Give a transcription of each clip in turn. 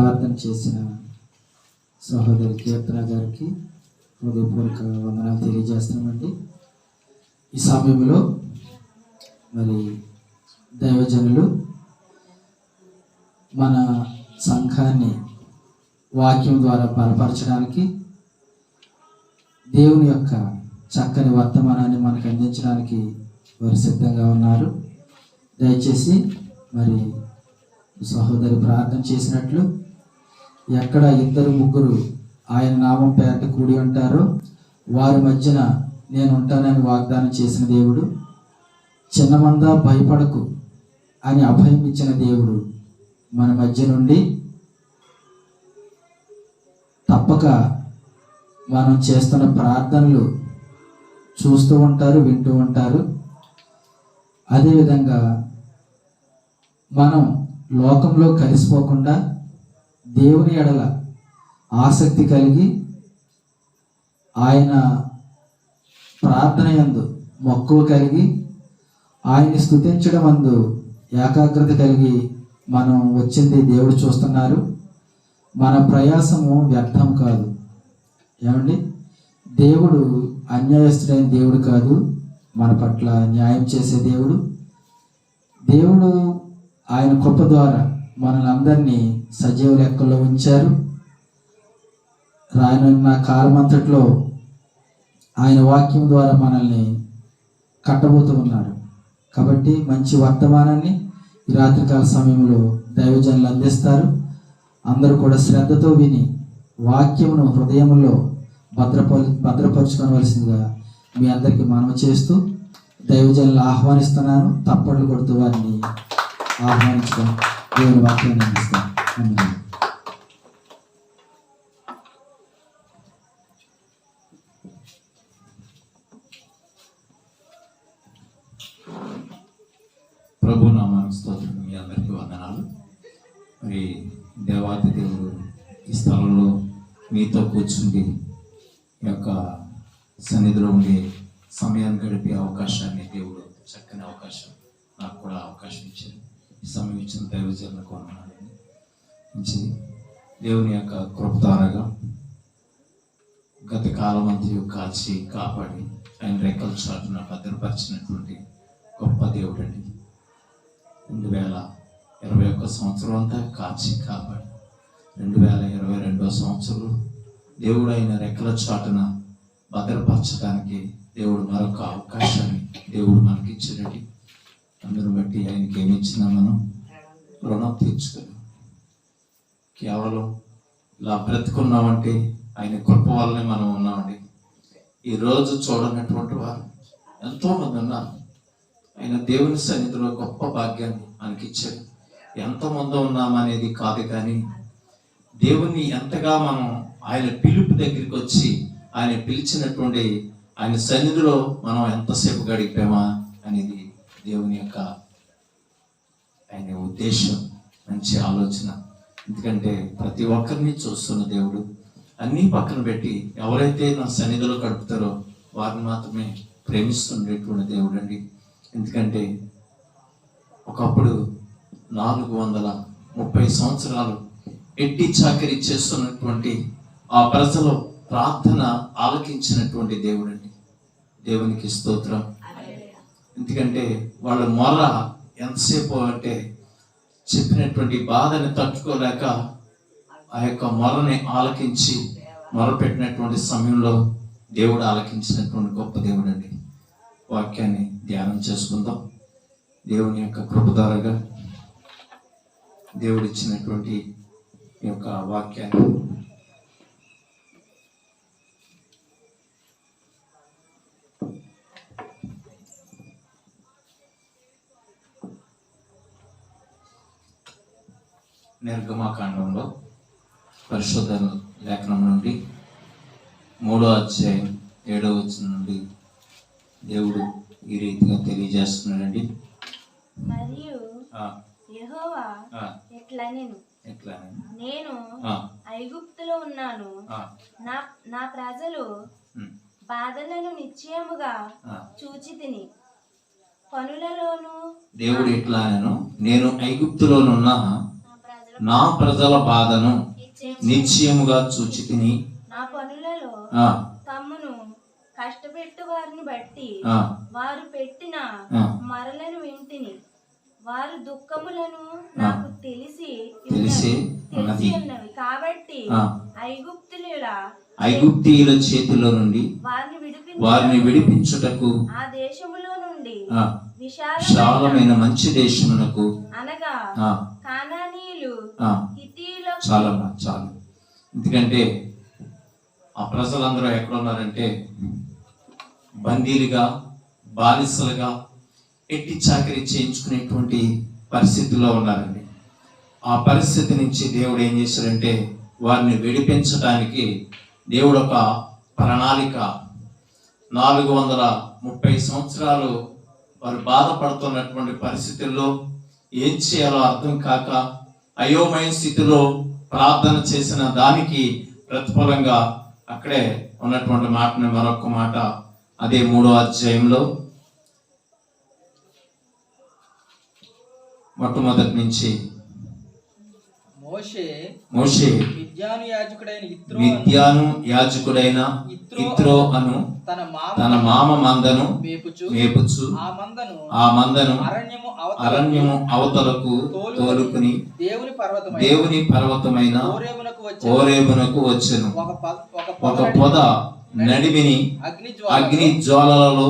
ప్రార్థన చేసిన సహోదరి కీర్తన గారికి హృదయపూర్వక వందనాలు తెలియజేస్తామండి. ఈ సమయంలో మరి దైవజనులు మన సంఘాన్ని వాక్యం ద్వారా బలపరచడానికి, దేవుని యొక్క చక్కని వర్తమానాన్ని మనకు అందించడానికి వారు సిద్ధంగా ఉన్నారు. దయచేసి మరి సహోదరి ప్రార్థన చేసినట్లు, ఎక్కడ 2-3 ఆయన నామం పేరట కూడి ఉంటారో వారి మధ్యన నేను ఉంటానని వాగ్దానం చేసిన దేవుడు, చిన్నమంద భయపడకు అని అభయం ఇచ్చిన దేవుడు మన మధ్య నుండి తప్పక మనం చేస్తున్న ప్రార్థనలు చూస్తూ ఉంటారు, వింటూ ఉంటారు. అదేవిధంగా మనం లోకంలో కలిసిపోకుండా దేవుని ఎడల ఆసక్తి కలిగి ఆయన ప్రార్థన యందు మక్కువ కలిగి ఆయన్ని స్తుతించడం అందు ఏకాగ్రత కలిగి మనం వచ్చింది దేవుడు చూస్తున్నారు. మన ప్రయాసము వ్యర్థం కాదు. ఏమండి, దేవుడు అన్యాయస్తుడైన దేవుడు కాదు, మన పట్ల న్యాయం చేసే దేవుడు. దేవుడు ఆయన కృప ద్వారా మనల్ని అందరినీ సజీవ లెక్కల్లో ఉంచారు. రానున్న కాలమంతట్లో ఆయన వాక్యం ద్వారా మనల్ని కట్టబోతూ ఉన్నారు. కాబట్టి మంచి వర్తమానాన్ని ఈ రాత్రికాల సమయంలో దైవజనులు అందిస్తారు. అందరూ కూడా శ్రద్ధతో విని వాక్యమును హృదయంలో భద్రపరుచుకోవలసిందిగా మీ అందరికీ మనవి చేస్తూ దైవజనులు ఆహ్వానిస్తున్నాను. తప్పట్లు కొడుతూ వారిని ఆహ్వానించడం, దేవుని వాక్యాన్ని అందిస్తాను. ప్రభు నామానికి స్తోత్రం. మీ అందరికీ వందనాలు. మరి దేవాతి దేవుడు ఈ స్థలంలో మీతో కూర్చుండి ఈ యొక్క సన్నిధిలో ఉండే సమయాన్ని గడిపే అవకాశాన్ని దేవుడు, చక్కని అవకాశం నాకు కూడా అవకాశం ఇచ్చారు. ఈ సమయం ఇచ్చిన దైవజనులకు వందనాలు. నుంచి దేవుని యొక్క కృపతారగా గత కాలం అంతా కాచి కాపాడి ఆయన రెక్కల చాటున భద్రపరిచినటువంటి గొప్ప దేవుడు అండి. 2021 సంవత్సరం అంతా కాచి కాపాడి 2022 సంవత్సరం దేవుడు ఆయన రెక్కల చాటున భద్రపరచడానికి దేవుడు మరొక అవకాశాన్ని దేవుడు మనకి ఇచ్చినట్టు, అందరూ బట్టి ఆయనకి ఏమి ఇచ్చినా మనం రుణం తీర్చుకోలేం. కేవలం ఇలా బ్రతుకున్నామంటే ఆయన కృప వల్లనే మనం ఉన్నామండి. ఈరోజు చూడనటువంటి వారు ఎంతోమంది ఉన్నారు. ఆయన దేవుని సన్నిధిలో గొప్ప భాగ్యాన్ని మనకి ఇచ్చాడు. ఎంతమంది ఉన్నామనేది కాదు, కానీ దేవుని ఎంతగా మనం ఆయన పిలుపు దగ్గరికి వచ్చి ఆయన పిలిచినటువంటి ఆయన సన్నిధిలో మనం ఎంతసేపు గడిపామా అనేది దేవుని యొక్క ఆయన ఉద్దేశం, మంచి ఆలోచన. ఎందుకంటే ప్రతి ఒక్కరిని చూస్తున్న దేవుడు అన్నీ పక్కన పెట్టి ఎవరైతే నా సన్నిధిలో గడుపుతారో వారిని మాత్రమే ప్రేమిస్తుండేటువంటి దేవుడు అండి. ఎందుకంటే ఒకప్పుడు 430 సంవత్సరాలు ఎట్టి చాకరీ చేస్తున్నటువంటి ఆ ప్రజలు ప్రార్థన ఆలకించినటువంటి దేవుడు అండి. దేవునికి స్తోత్రం. ఎందుకంటే వాళ్ళ మొర ఎంతసేపు అంటే చెప్పినటువంటి బాధని తట్టుకోలేక ఆ యొక్క మొరని ఆలకించి మొరపెట్టినటువంటి సమయంలో దేవుడు ఆలకించినటువంటి గొప్ప దేవుడు అండి. వాక్యాన్ని ధ్యానం చేసుకుందాం. దేవుని యొక్క కృప ద్వారాగా దేవుడు ఇచ్చినటువంటి ఈ యొక్క వాక్యాన్ని నిర్గమకాండంలో పరిశుద్ధ లేఖనం నుండి 3వ అధ్యాయం 7వ వచనం నుండి దేవుడు ఈ రీతిగా తెలియజేస్తున్నాడండి. మరియు యెహోవా ఎట్లనెను, నేను ఐగుప్తులో ఉన్నాను, నా ప్రజలు బాధలను నిశ్చయముగా చూచితిని, పనులలోను. దేవుడు ఎట్లా నేను ఐగుప్తులోనున్నా నా ప్రజల బాధను నిశ్చయముగా చూచి తిని నా పనులలో తమ్మును కష్టపెట్టు వారిని బట్టి వారు పెట్టిన మరలను వింటిని. వారు దుఃఖములను నాకు తెలిసి ఉన్నవి కాబట్టి ఐగుప్తీయుల చేతిలో నుండి వారిని విడిపించుటకు ఆ దేశములో నుండి విశాలమైన మంచి దేశమునకు అనగా కానానీయులు, హిత్తీయులు. చాలా చాలు. ఎందుకంటే ఆ ప్రజలందరూ ఎక్కడ ఉన్నారంటే బందీలుగా, బానిసలుగా, ఎట్టి చాకరీ చేయించుకునేటువంటి పరిస్థితిలో ఉన్నారండి. ఆ పరిస్థితి నుంచి దేవుడు ఏం చేశాడంటే వారిని విడిపించడానికి దేవుడు ఒక ప్రణాళిక, 430 సంవత్సరాలు వారు బాధపడుతున్నటువంటి పరిస్థితుల్లో ఏం చేయాలో అర్థం కాక అయోమయ స్థితిలో ప్రార్థన చేసిన దానికి ప్రతిఫలంగా అక్కడే ఉన్నటువంటి మాటని మరొక మాట, అదే 3వ అధ్యాయంలో మొట్టమొదటి నుంచి మోషే మిద్యాను యాజకుడైన ఇత్రో అను తన మామ మందను మేపుచు ఆ మందను అరణ్యము అవతలకు తోలుకుని దేవుని పర్వతమైన హోరేబునకు వచ్చెను. ఒక పొద నడిమిని అగ్ని జ్వాలలలో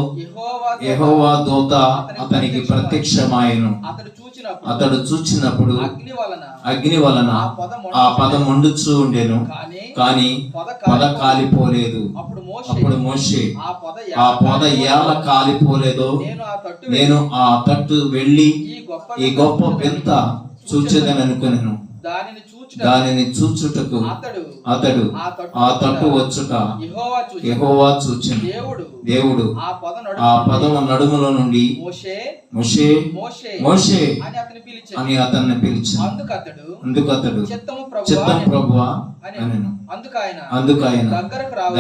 యెహోవా దూత అతనికి ప్రత్యక్షమాయెను. అతడు చూచినప్పుడు అగ్ని వలన ఆ పొద మండుచూ ఉండెను, కానీ పొద కాలిపోలేదు. అప్పుడు మోషే ఆ పొద ఎలా కాలిపోలేదో నేను ఆ తట్టు వెళ్ళి ఈ గొప్ప వింత చూచెదను అనుకొనెను. దానిని చూచుటకు అతడు ఆ తట్టు వచ్చుట యెహోవా చూచెను. దేవుడు ఆ పదము నడుములో నుండి మోషే మోషే అని అతన్ని పిలిచాను. అందుకు అతడు చిత్తం ప్రభువా అనెను. అందుకు ఆయన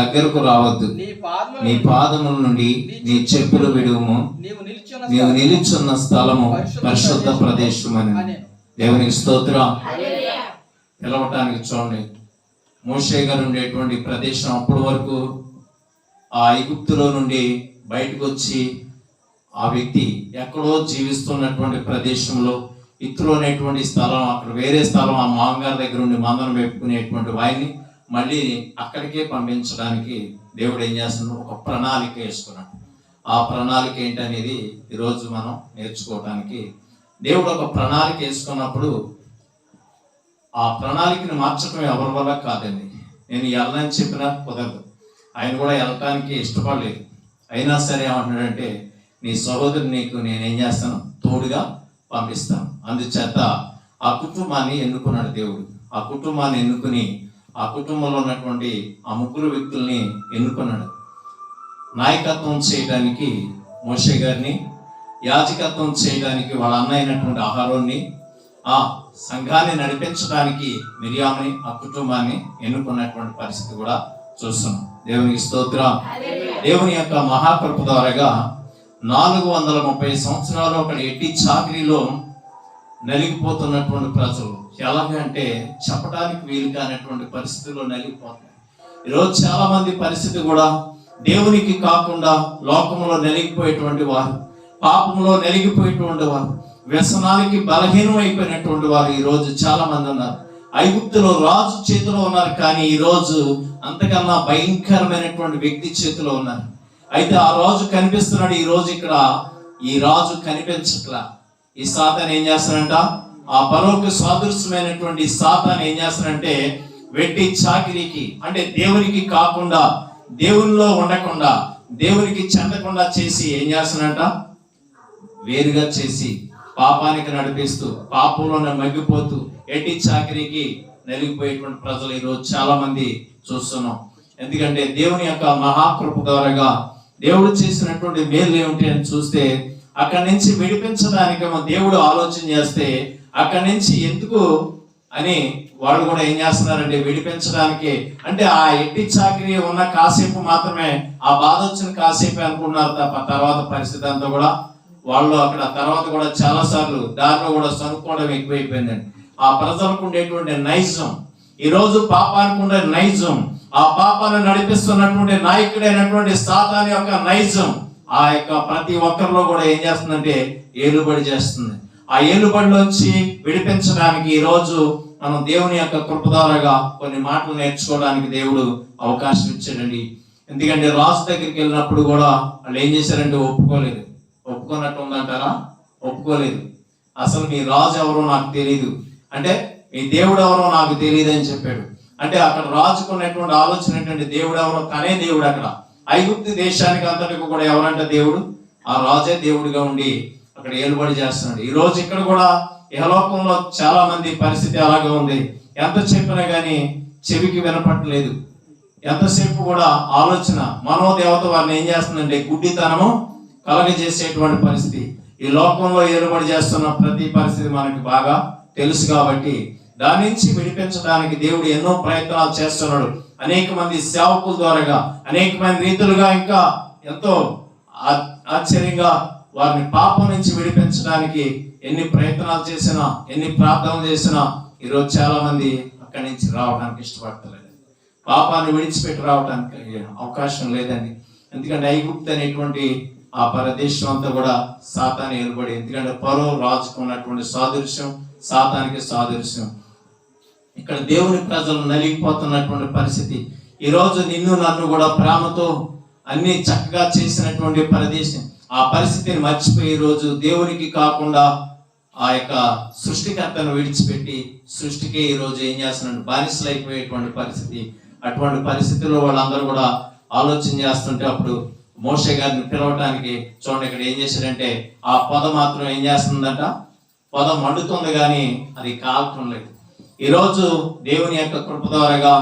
దగ్గరకు రావద్దు, నీ పాదముల నుండి నీ చెప్పులు విడువుము, నీవు నిలుచున్న స్థలము పరిశుద్ధ ప్రదేశం అని. దేవునికి స్తోత్రం. పిలవటానికి చూడండి, మోషే గారు ఉండేటువంటి ప్రదేశం అప్పటి వరకు ఆ ఐగుప్తులో నుండి బయటకు వచ్చి ఆ వ్యక్తి ఎక్కడో జీవిస్తున్నటువంటి ప్రదేశంలో ఇత్రో అనేటువంటి స్థలం, అక్కడ వేరే స్థలం, ఆ మామగారి దగ్గర ఉండి మందను వేపుకునేటువంటి వారిని మళ్ళీ అక్కడికే పంపించడానికి దేవుడు ఏం చేస్తున్నాడు, ఒక ప్రణాళిక వేసుకున్నాడు. ఆ ప్రణాళిక ఏంటనేది ఈరోజు మనం నేర్చుకోవడానికి దేవుడు ఒక ప్రణాళిక వేసుకున్నప్పుడు ఆ ప్రణాళికను మార్చడం ఎవరి వల్ల కాదండి. నేను వెళ్ళనని చెప్పినా కుదరదు. ఆయన కూడా వెళ్ళటానికి ఇష్టపడలేదు. అయినా సరే ఏమంటున్నాడంటే నీ సహోదరుని నీకు నేనేం చేస్తాను, తోడుగా పంపిస్తాను. అందుచేత ఆ కుటుంబాన్ని ఎన్నుకున్నాడు దేవుడు. ఆ కుటుంబాన్ని ఎన్నుకుని ఆ కుటుంబంలో ఉన్నటువంటి ఆ 3 వ్యక్తుల్ని ఎన్నుకున్నాడు. నాయకత్వం చేయడానికి మోషే గారిని, యాజకత్వం చేయడానికి వాళ్ళ అన్న అయినటువంటి అహరోన్ని, ఆ సంఘాన్ని నడిపించడానికి మిరియాముని, ఆ కుటుంబాన్ని ఎన్నుకున్నటువంటి పరిస్థితి కూడా చూస్తున్నాం. దేవునికి స్తోత్రం. దేవుని యొక్క మహాకృప ద్వారాగా 430 సంవత్సరాలు అక్కడ ఎట్టి చాకరీలో నలిగిపోతున్నటువంటి ప్రజలు ఎలాగంటే చెప్పడానికి వీలు కానటువంటి పరిస్థితుల్లో నలిగిపోతున్నారు. ఈరోజు చాలా మంది పరిస్థితి కూడా దేవునికి కాకుండా లోకంలో నలిగిపోయేటువంటి వారు, పాపంలో నలిగిపోయేటువంటి వారు, వ్యసనాలకి బలహీనం అయిపోయినటువంటి వారు ఈరోజు చాలా మంది ఉన్నారు. ఐగుప్తులో రాజు చేతిలో ఉన్నారు, కానీ ఈ రోజు అంతకన్నా భయంకరమైనటువంటి వ్యక్తి చేతిలో ఉన్నారు. అయితే ఆ రాజు కనిపిస్తున్నాడు, ఈ రోజు ఇక్కడ ఈ రాజు కనిపించట్లా. ఈ సాతాను ఏం చేస్తాడంట, ఆ పరలోక సాదృశ్యమైనటువంటి సాతాను ఏం చేస్తాడంటే వెట్టి చాకిరీకి, అంటే దేవునికి కాకుండా, దేవునిలో ఉండకుండా, దేవునికి చెందకుండా చేసి ఏం చేస్తాడంట, వేరుగా చేసి పాపానికి నడిపిస్తూ, పాపంలోనే మగ్గిపోతూ, ఎట్టి చాకిరీకి నలిగిపోయేటువంటి ప్రజలు ఈరోజు చాలా మంది చూస్తున్నాం. ఎందుకంటే దేవుని యొక్క మహాకృప ద్వారాగా దేవుడు చేసినటువంటి మేలు ఏమిటి అని చూస్తే, అక్కడి నుంచి విడిపించడానికి దేవుడు ఆలోచన చేస్తే, అక్కడి నుంచి ఎందుకు అని వాళ్ళు కూడా ఏం చేస్తున్నారంటే విడిపించడానికి, అంటే ఆ ఎట్టి చాకిరీ ఉన్న కాసేపు మాత్రమే, ఆ బాధ వచ్చిన కాసేపే అనుకున్నారు తప్ప తర్వాత పరిస్థితి అంతా కూడా వాళ్ళు అక్కడ తర్వాత కూడా చాలా సార్లు దారిలో కూడా సనుక్కోవడం ఎక్కువైపోయిందండి. ఆ ప్రజలకు ఉండేటువంటి నైజం, ఈరోజు పాపానికి ఉండే నైజం, ఆ పాపాన్ని నడిపిస్తున్నటువంటి నాయకుడైనటువంటి సాతాను యొక్క నైజం ఆ యొక్క ప్రతి ఒక్కరిలో కూడా ఏం చేస్తుందంటే ఏలుబడి చేస్తుంది. ఆ ఏలుబడిలోంచి విడిపించడానికి ఈరోజు మనం దేవుని యొక్క కృప ద్వారాగా కొన్ని మాటలు నేర్చుకోవడానికి దేవుడు అవకాశం ఇచ్చాడండి. ఎందుకంటే రాజు దగ్గరికి వెళ్ళినప్పుడు కూడా వాళ్ళు ఏం చేశారంటే ఒప్పుకోలేదు. ఒప్పుకున్నట్టు ఉందంటారా? ఒప్పుకోలేదు. అసలు మీ రాజు ఎవరో నాకు తెలియదు అంటే, మీ దేవుడు ఎవరో నాకు తెలియదు అని చెప్పాడు. అంటే అక్కడ రాజుకున్నటువంటి ఆలోచన ఏంటంటే దేవుడు ఎవరో తనే దేవుడు. అక్కడ ఐగుప్తు దేశానికి అంతటికి కూడా ఎవరంటే దేవుడు, ఆ రాజే దేవుడిగా ఉండి అక్కడ ఏలుబడి చేస్తున్నాడు. ఈ రోజు ఇక్కడ కూడా ఇహలోకంలో చాలా మంది పరిస్థితి అలాగే ఉంది. ఎంత చెప్పినా కానీ చెవికి వినపట్టలేదు. ఎంతసేపు కూడా ఆలోచన మనోదేవత వారిని ఏం చేస్తుందంటే గుడ్డితనము కలగజేసేటువంటి పరిస్థితి. ఈ లోకంలో ఏలుబడి చేస్తున్న ప్రతి పరిస్థితి మనకి బాగా తెలుసు కాబట్టి దాని నుంచి విడిపించడానికి దేవుడు ఎన్నో ప్రయత్నాలు చేస్తున్నాడు. అనేక మంది సేవకుల ద్వారాగా అనేక మంది రీతులుగా ఇంకా ఎంతో ఆశ్చర్యంగా వారిని పాపం నుంచి విడిపించడానికి ఎన్ని ప్రయత్నాలు చేసినా, ఎన్ని ప్రార్థనలు చేసినా ఈరోజు చాలా మంది అక్కడి నుంచి రావడానికి ఇష్టపడతలేదు. పాపాన్ని విడిచిపెట్టి రావడానికి అవకాశం లేదండి. ఎందుకంటే ఐగుప్తు అనేటువంటి ఆ పరదేశం అంతా కూడా సాతాను ఏలుబడి. ఎందుకంటే ఫరో రాజుకు ఉన్నటువంటి సాదృశ్యం సాతానికి సాదృశ్యం. ఇక్కడ దేవుని ప్రజలు నలిగిపోతున్నటువంటి పరిస్థితి. ఈరోజు నిన్ను నన్ను కూడా ప్రేమతో అన్ని చక్కగా చేసినటువంటి పరదేశం ఆ పరిస్థితిని మర్చిపోయి ఈరోజు దేవునికి కాకుండా ఆ యొక్క సృష్టికర్తను విడిచిపెట్టి సృష్టికి ఈరోజు ఏం చేస్తున్నాడు, బానిసలు అయిపోయేటువంటి పరిస్థితి. అటువంటి పరిస్థితుల్లో వాళ్ళందరూ కూడా ఆలోచన చేస్తుంటే అప్పుడు మోషే గారిని పిలవటానికి చూడండి ఇక్కడ ఏం చేశాడంటే ఆ పొద మాత్రం ఏం చేస్తుందంట, పొద మండుతుంది కానీ అది కాలటం లేదు. ఈరోజు దేవుని యొక్క కృప ద్వారాగా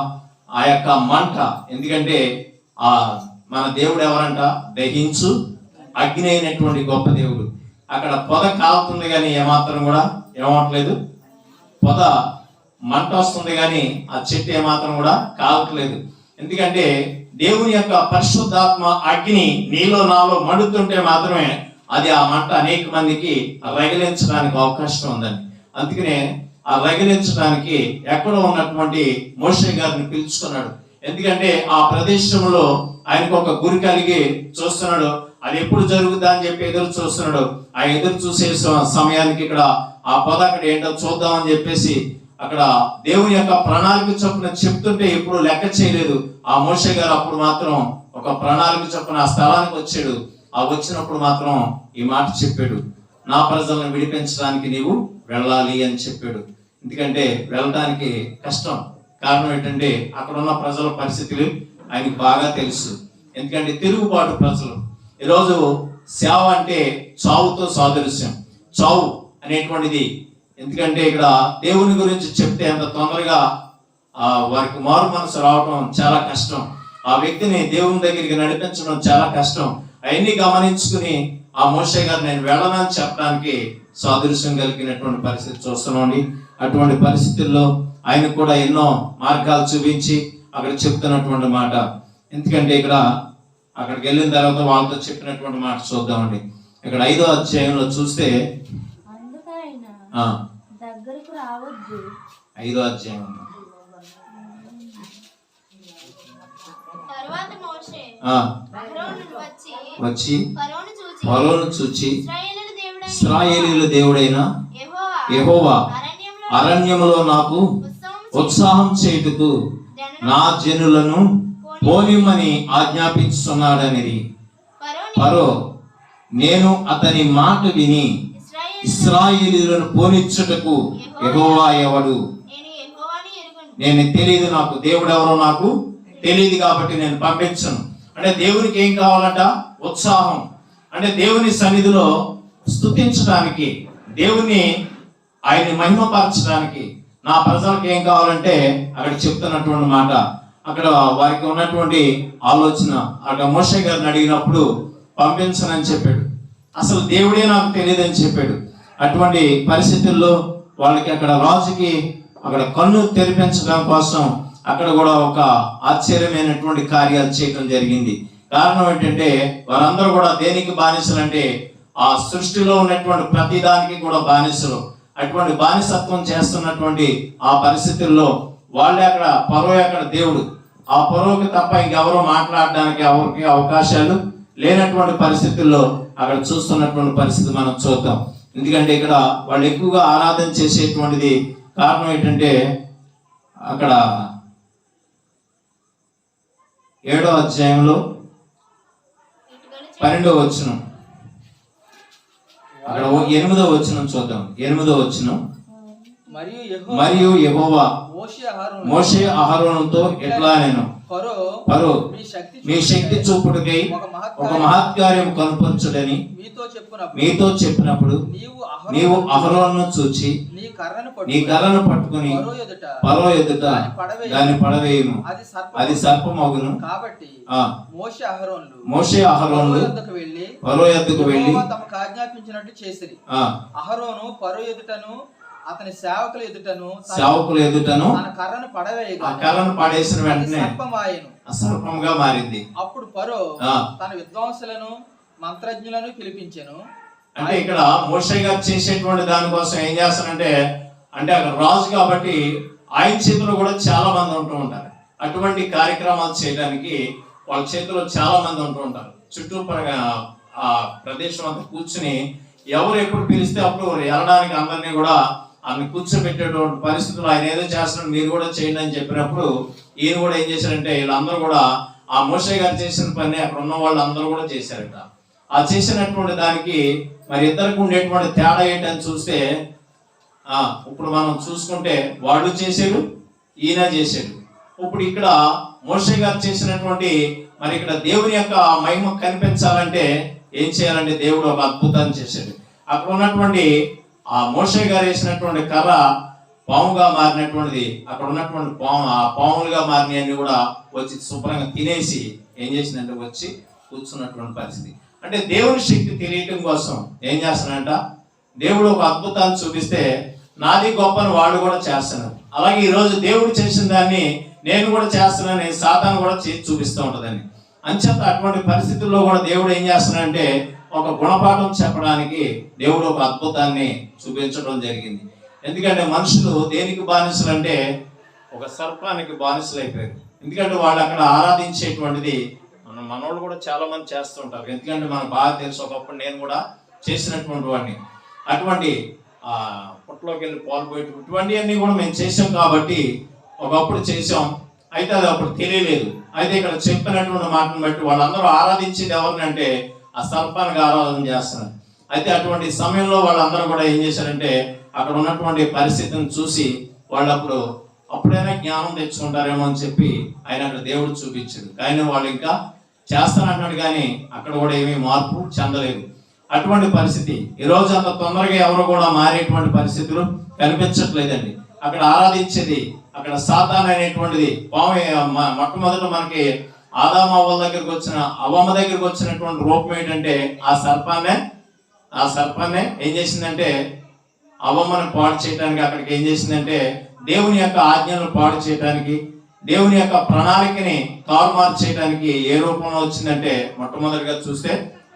ఆ యొక్క మంట, ఎందుకంటే ఆ మన దేవుడు ఎవరంట, దహించు అగ్ని అయినటువంటి గొప్ప దేవుడు. అక్కడ పొద కాలుతుంది కానీ ఏమాత్రం కూడా ఏమవట్లేదు, పొద మంట వస్తుంది కానీ ఆ చెట్టు ఏమాత్రం కూడా కాలట్లేదు. ఎందుకంటే దేవుని యొక్క పరిశుద్ధాత్మ అగ్ని నీలో నాలో మండుతుంటే మాత్రమే అది ఆ మంట అనేక మందికి రగిలించడానికి అవకాశం ఉందండి. అందుకనే ఆ రగిలించడానికి ఎక్కడో ఉన్నటువంటి మోషే గారిని పిలుచుకున్నాడు. ఎందుకంటే ఆ ప్రదేశంలో ఆయనకు ఒక గురి కలిగి చూస్తున్నాడు. అది ఎప్పుడు జరుగుతుందా అని చెప్పి ఎదురు చూస్తున్నాడు. ఆ ఎదురు చూసే సమయానికి ఇక్కడ ఆ పొద అక్కడ ఏంటో చూద్దామని చెప్పేసి అక్కడ దేవుని యొక్క ప్రణాళిక చొప్పున చెప్తుంటే ఎప్పుడు లెక్క చేయలేదు ఆ మోషే గారు. అప్పుడు మాత్రం ఒక ప్రణాళిక చొప్పున ఆ స్థలానికి వచ్చాడు. ఆ వచ్చినప్పుడు మాత్రం ఈ మాట చెప్పాడు, నా ప్రజలను విడిపించడానికి నీవు వెళ్ళాలి అని చెప్పాడు. ఎందుకంటే వెళ్ళడానికి కష్టం. కారణం ఏంటంటే అక్కడ ఉన్న ప్రజల పరిస్థితులు ఆయనకు బాగా తెలుసు. ఎందుకంటే తిరుగుబాటు ప్రజలు. ఈరోజు సేవ అంటే చావుతో సాదృశ్యం. చావు అనేటువంటిది ఎందుకంటే ఇక్కడ దేవుని గురించి చెప్తే అంత తొందరగా వారికి మారు మనసు రావడం చాలా కష్టం. ఆ వ్యక్తిని దేవుని దగ్గరికి నడిపించడం చాలా కష్టం. అవన్నీ గమనించుకుని ఆ మోషే గారు నేను వెళ్ళనని చెప్పడానికి సాదృశ్యం కలిగినటువంటి పరిస్థితి చూస్తున్నాండి. అటువంటి పరిస్థితుల్లో ఆయన కూడా ఎన్నో మార్గాలు చూపించి అక్కడ చెప్తున్నటువంటి మాట. ఎందుకంటే ఇక్కడ అక్కడికి వెళ్ళిన తర్వాత వాళ్ళతో చెప్పినటువంటి మాట చూద్దామండి. ఇక్కడ 5వ అధ్యాయంలో చూస్తే దగ్గరకు రావద్దు. 5వ అధ్యాయం వచ్చి ఫరోను చూచి ఇశ్రాయేలీయుల దేవుడైన యెహోవా అరణ్యములో నాకు ఉత్సాహం చేయుటకు నా జనులను పోనిమ్మని ఆజ్ఞాపించుతున్నాడనేది. ఫరో నేను అతని మాట విని ఇశ్రాయేలీయులను పోనిచ్చుటకు యెహోవా ఎవడు, నేను తెలియదు, నాకు దేవుడు ఎవరో నాకు తెలియదు కాబట్టి నేను పంపించను. అంటే దేవునికి ఏం కావాలంట, ఉత్సాహం. అంటే దేవుని సన్నిధిలో స్తుతించడానికి, దేవుని ఆయన్ని మహిమపరచడానికి నా ప్రజలకు ఏం కావాలంటే అక్కడ చెప్తున్నటువంటి మాట. అక్కడ వారికి ఉన్నటువంటి ఆలోచన అక్కడ మోషే గారిని అడిగినప్పుడు పంపించనని చెప్పాడు. అసలు దేవుడే నాకు తెలియదని చెప్పాడు. అటువంటి పరిస్థితుల్లో వాళ్ళకి అక్కడ రాజుకి అక్కడ కన్ను తెరిపించడం కోసం అక్కడ కూడా ఒక ఆశ్చర్యమైనటువంటి కార్యాలు చేయడం జరిగింది. కారణం ఏంటంటే వారందరూ కూడా దేనికి బానిసలు అంటే ఆ సృష్టిలో ఉన్నటువంటి ప్రతి దానికి కూడా బానిసలు. అటువంటి బానిసత్వం చేస్తున్నటువంటి ఆ పరిస్థితుల్లో వాళ్ళే అక్కడ ఫరో అక్కడ దేవుడు. ఆ ఫరోకి తప్ప ఇంకెవరో మాట్లాడడానికి ఎవరికి అవకాశాలు లేనటువంటి పరిస్థితుల్లో అక్కడ చూస్తున్నటువంటి పరిస్థితి మనం చూద్దాం. ఎందుకంటే ఇక్కడ వాళ్ళు ఎక్కువగా ఆరాధన చేసేటువంటిది కారణం ఏంటంటే అక్కడ 7వ అధ్యాయంలో 12వ వచనం, అక్కడ 8వ వచనం చూద్దాం. 8వ వచనం, మరియు యెహోవా మోషే అహరోనుతో ఎట్లా నేను ఫరో మీ శక్తి చూపుటకై ఒక మహత్కార్యం కనుపరచుడని మీతో చెప్పినప్పుడు నీవు అహరోనును చూచి నీ కర్రను పట్టుకుని ఫరో ఎదుట దాన్ని పడవేయుము, అది సర్పమగును. మోషే అహరోనులు ఫరో యొద్దకు వెళ్ళి తమకు ఆజ్ఞాపించినట్టు చేసిరి. అహరోను ఫరో ఎదుటను అతని సేవకుల ఎదుటను తన కర్రను పడవేయగా కర్రను పడేసిన వెంటనే సర్పంగా మారింది. అప్పుడు ఫరో తన విద్వాంసులను మంత్రజ్ఞులను పిలిపించెను. అంటే ఇక్కడ మోషే గారు చేసేటువంటి దానికోసం ఏం చేస్తానంటే, అంటే అక్కడ రాజు కాబట్టి ఆయన చేతిలో కూడా చాలా మంది ఉంటూ ఉంటారు. అటువంటి కార్యక్రమాలు చేయడానికి వాళ్ళ చేతిలో చాలా మంది ఉంటూ ఉంటారు. చుట్టూపరగా ఆ ప్రదేశం అంతా కూర్చుని ఎవరు ఎప్పుడు పిలిస్తే అప్పుడు వెళ్ళడానికి అందరినీ కూడా ఆమె కూర్చోబెట్టేటువంటి పరిస్థితులు ఆయన ఏదో చేస్తున్నాడు మీరు కూడా చేయండి అని చెప్పినప్పుడు ఈయన కూడా ఏం చేశారంటే వీళ్ళందరూ కూడా ఆ మోషే గారు చేసిన పని అక్కడ ఉన్న వాళ్ళు అందరూ కూడా చేశారట. ఆ చేసినటువంటి దానికి మరి ఇద్దరికి ఉండేటువంటి తేడా ఏంటని చూస్తే ఇప్పుడు మనం చూసుకుంటే వాళ్ళు చేశారు, ఈయన చేశాడు. ఇప్పుడు ఇక్కడ మోషే గారు చేసినటువంటి మరి ఇక్కడ దేవుని యొక్క మహిమ కనిపించాలంటే ఏం చేయాలంటే దేవుడు ఒక అద్భుతాన్ని చేశాడు. అక్కడ ఉన్నటువంటి ఆ మోషే గారు వేసినటువంటి కర్ర పాముగా మారినటువంటిది, అక్కడ ఉన్నటువంటి పాములుగా మారినవన్నీ కూడా వచ్చి శుభ్రంగా తినేసి ఏం చేసిందంటే వచ్చి కూర్చున్నటువంటి పరిస్థితి. అంటే దేవుని శక్తి తెలియటం కోసం ఏం చేస్తానంట, దేవుడు ఒక అద్భుతాన్ని చూపిస్తే నాది గొప్పని వాళ్ళు కూడా చేస్తున్నారు. అలాగే ఈరోజు దేవుడు చేసిన దాన్ని నేను కూడా చేస్తున్నానని సాతాను కూడా చేసి చూపిస్తూ ఉంటుందని. అంచేత అటువంటి పరిస్థితుల్లో కూడా దేవుడు ఏం చేస్తున్నాడంటే ఒక గుణపాఠం చెప్పడానికి దేవుడు ఒక అద్భుతాన్ని చూపించడం జరిగింది. ఎందుకంటే మనుషులు దేనికి బానిసలు అంటే ఒక సర్పానికి బానిసలు అయిపోయారు. ఎందుకంటే వాళ్ళు అక్కడ ఆరాధించేటువంటిది మనోళ్ళు కూడా చాలా మంది చేస్తుంటారు. ఎందుకంటే మనకు బాగా తెలుసు, ఒకప్పుడు నేను కూడా చేసినటువంటి వాడిని. అటువంటి పుట్టలోకి వెళ్ళి పాలు పోయి ఇటువంటివన్నీ కూడా మేము చేసాం కాబట్టి ఒకప్పుడు చేసాం. అయితే అది అప్పుడు తెలియలేదు. అయితే ఇక్కడ చెప్పినటువంటి మాటను బట్టి వాళ్ళందరూ ఆరాధించేది ఎవరినంటే ఆ సర్పానికి ఆరాధన చేస్తున్నారు. అయితే అటువంటి సమయంలో వాళ్ళందరూ కూడా ఏం చేశారంటే అక్కడ ఉన్నటువంటి పరిస్థితిని చూసి వాళ్ళు అప్పుడైనా జ్ఞానం తెచ్చుకుంటారేమో అని చెప్పి ఆయన అక్కడ దేవుడు చూపించాడు. కానీ వాళ్ళు ఇంకా చేస్తానంటున్నాడు కానీ అక్కడ కూడా ఏమీ మార్పు చెందలేదు. అటువంటి పరిస్థితి ఈరోజు అంత తొందరగా ఎవరు కూడా మారేటువంటి పరిస్థితులు కనిపించట్లేదండి. అక్కడ ఆరాధించేది అక్కడ సాతాన్ అనేటువంటిది మొట్టమొదట మనకి ఆదాము అవ్వల దగ్గరికి అవ్వమ్మ దగ్గరికి వచ్చినటువంటి రూపం ఏంటంటే ఆ సర్పాన్నే ఏం చేసిందంటే అవ్వమ్మను పాడు చేయడానికి అక్కడికి ఏం చేసిందంటే దేవుని యొక్క ఆజ్ఞలను పాడు చేయడానికి, దేవుని యొక్క ప్రణాళికని తారుమారు చేయడానికి ఏ రూపంలో వచ్చిందంటే మొట్టమొదటిగా చూస్తే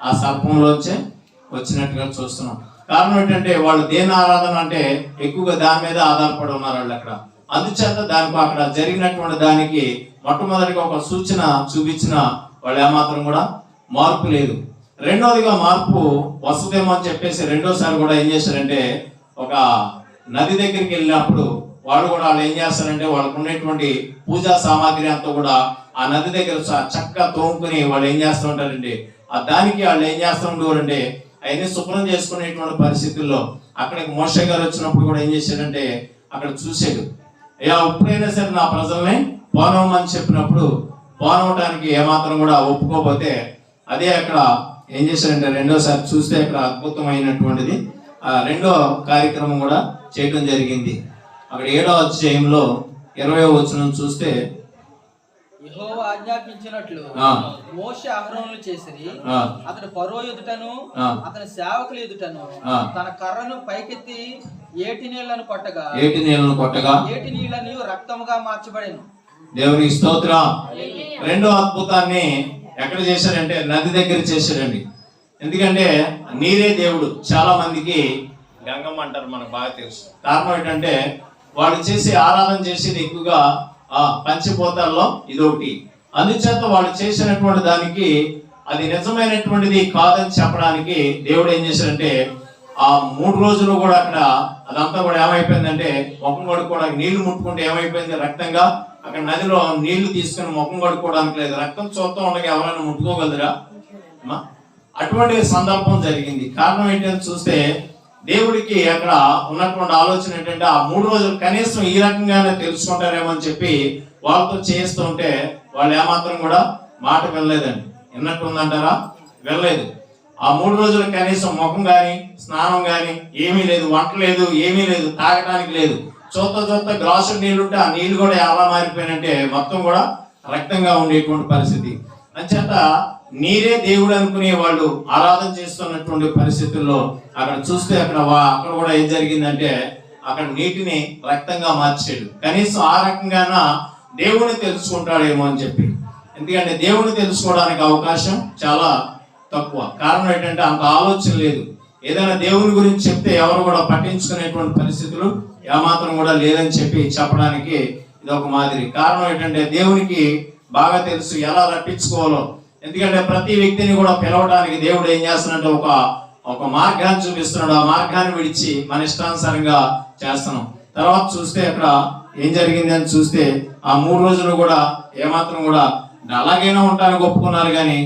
ఆ సర్పంలోంచే వచ్చినట్టుగా చూస్తున్నాం. కారణం ఏంటంటే వాళ్ళు దేని ఆరాధన అంటే ఎక్కువగా దాని మీద ఆధారపడి ఉన్నారు వాళ్ళు అక్కడ. అందుచేత దానికి అక్కడ జరిగినటువంటి దానికి మొట్టమొదటిగా ఒక సూచన చూపించిన వాళ్ళు ఏమాత్రం కూడా మార్పు లేదు. రెండోదిగా మార్పు వస్తుందేమో అని చెప్పేసి రెండోసారి కూడా ఏం చేశారంటే ఒక నది దగ్గరికి వెళ్ళినప్పుడు వాళ్ళు ఏం చేస్తారంటే వాళ్ళకు ఉండేటువంటి పూజా సామాగ్రి అంతా కూడా ఆ నది దగ్గర చక్కగా తోముకుని వాళ్ళు ఏం చేస్తూ ఉంటారండి. ఆ దానికి వాళ్ళు ఏం చేస్తూ ఉండేవారంటే అవన్నీ శుభ్రం చేసుకునేటువంటి పరిస్థితుల్లో అక్కడికి మోషే గారు వచ్చినప్పుడు కూడా ఏం చేశాడంటే అక్కడ చూసాడు. అయ్యా ఎప్పుడైనా సరే నా ప్రజల్ని పోనవమని చెప్పినప్పుడు పోనవటానికి ఏమాత్రం కూడా ఒప్పుకోకపోతే అదే అక్కడ ఏం చేశాడంటే రెండోసారి చూస్తే అక్కడ అద్భుతమైనటువంటిది రెండో కార్యక్రమం కూడా చేయడం జరిగింది. అక్కడ 7వ అధ్యాయంలో 20వ వచనం చూస్తే యెహోవా ఆజ్ఞాపించినట్లు మోషే అహరోనులు చేసిరి. అతడు ఫరో ఎదుటను అతని సేవకుల ఎదుటను తన కర్రను పైకెత్తి ఏటి నీళ్లను కొట్టగా ఏటి నీళ్లను రక్తముగా మార్చబడెను. దేవునికి స్తోత్రం. రెండో అద్భుతాన్ని ఎక్కడ చేశాడంటే నది దగ్గర చేశాడండి. ఎందుకంటే నీరే దేవుడు. చాలా మందికి గంగమ్మ అంటారు, మనకు బాగా తెలుసు. కారణం ఏంటంటే వాళ్ళు చేసి ఆరాధన చేసేది ఎక్కువగా పంచభూతాల్లో ఇదొకటి. అందుచేత వాళ్ళు చేసినటువంటి దానికి అది నిజమైనటువంటిది కాదని చెప్పడానికి దేవుడు ఏం చేశాడంటే ఆ 3 రోజులు కూడా అక్కడ అదంతా కూడా ఏమైపోయిందంటే ముఖం కడుక్కోవడానికి నీళ్లు ముట్టుకుంటే ఏమైపోయింది, రక్తంగా. అక్కడ నదిలో నీళ్లు తీసుకుని ముఖం కడుక్కోవడానికి లేదు, రక్తం చూస్తూ ఉండగా ఎవరైనా ముట్టుకోగలరా? అటువంటి సందర్భం జరిగింది. కారణం ఏంటని చూస్తే దేవుడికి అక్కడ ఉన్నటువంటి ఆలోచన ఏంటంటే ఆ 3 రోజులు కనీసం ఈ రకంగానే తెలుసుకుంటారేమో అని చెప్పి వాళ్ళతో చేస్తుంటే వాళ్ళు ఏమాత్రం కూడా మాట వినలేదండి. విన్నట్టు ఉందంటారా? వినలేదు. ఆ 3 రోజులు కనీసం ముఖం కానీ స్నానం కానీ ఏమీ లేదు, వంట లేదు, ఏమీ లేదు, తాగడానికి లేదు. చూత గ్లాసు నీళ్లు ఉంటే ఆ నీళ్లు కూడా ఎలా మారిపోయినంటే మొత్తం కూడా రక్తంగా ఉండేటువంటి పరిస్థితి. అంచేత నీరే దేవుడు అనుకునే వాళ్ళు ఆరాధన చేస్తున్నటువంటి పరిస్థితుల్లో అక్కడ చూస్తే అక్కడ కూడా ఏం జరిగిందంటే అక్కడ నీటిని రక్తంగా మార్చాడు. కనీసం ఆ రకంగాన దేవుని తెలుసుకుంటాడేమో అని చెప్పి. ఎందుకంటే దేవుని తెలుసుకోవడానికి అవకాశం చాలా తక్కువ. కారణం ఏంటంటే అంత ఆలోచన లేదు. ఏదైనా దేవుని గురించి చెప్తే ఎవరు కూడా పట్టించుకునేటువంటి పరిస్థితులు ఏమాత్రం కూడా లేదని చెప్పి చెప్పడానికి ఇది ఒక మాదిరి. కారణం ఏంటంటే దేవునికి బాగా తెలుసు ఎలా రప్పించుకోవాలో. ఎందుకంటే ప్రతి వ్యక్తిని కూడా పిలవడానికి దేవుడు ఏం చేస్తున్నాడంటే ఒక మార్గాన్ని చూపిస్తున్నాడు. ఆ మార్గాన్ని విడిచి మన ఇష్టానుసారంగా చేస్తున్నాం. తర్వాత చూస్తే అక్కడ ఏం జరిగింది అని చూస్తే ఆ 3 రోజులు కూడా ఏమాత్రం కూడా అలాగైనా ఉంటానికి ఒప్పుకున్నారు. కానీ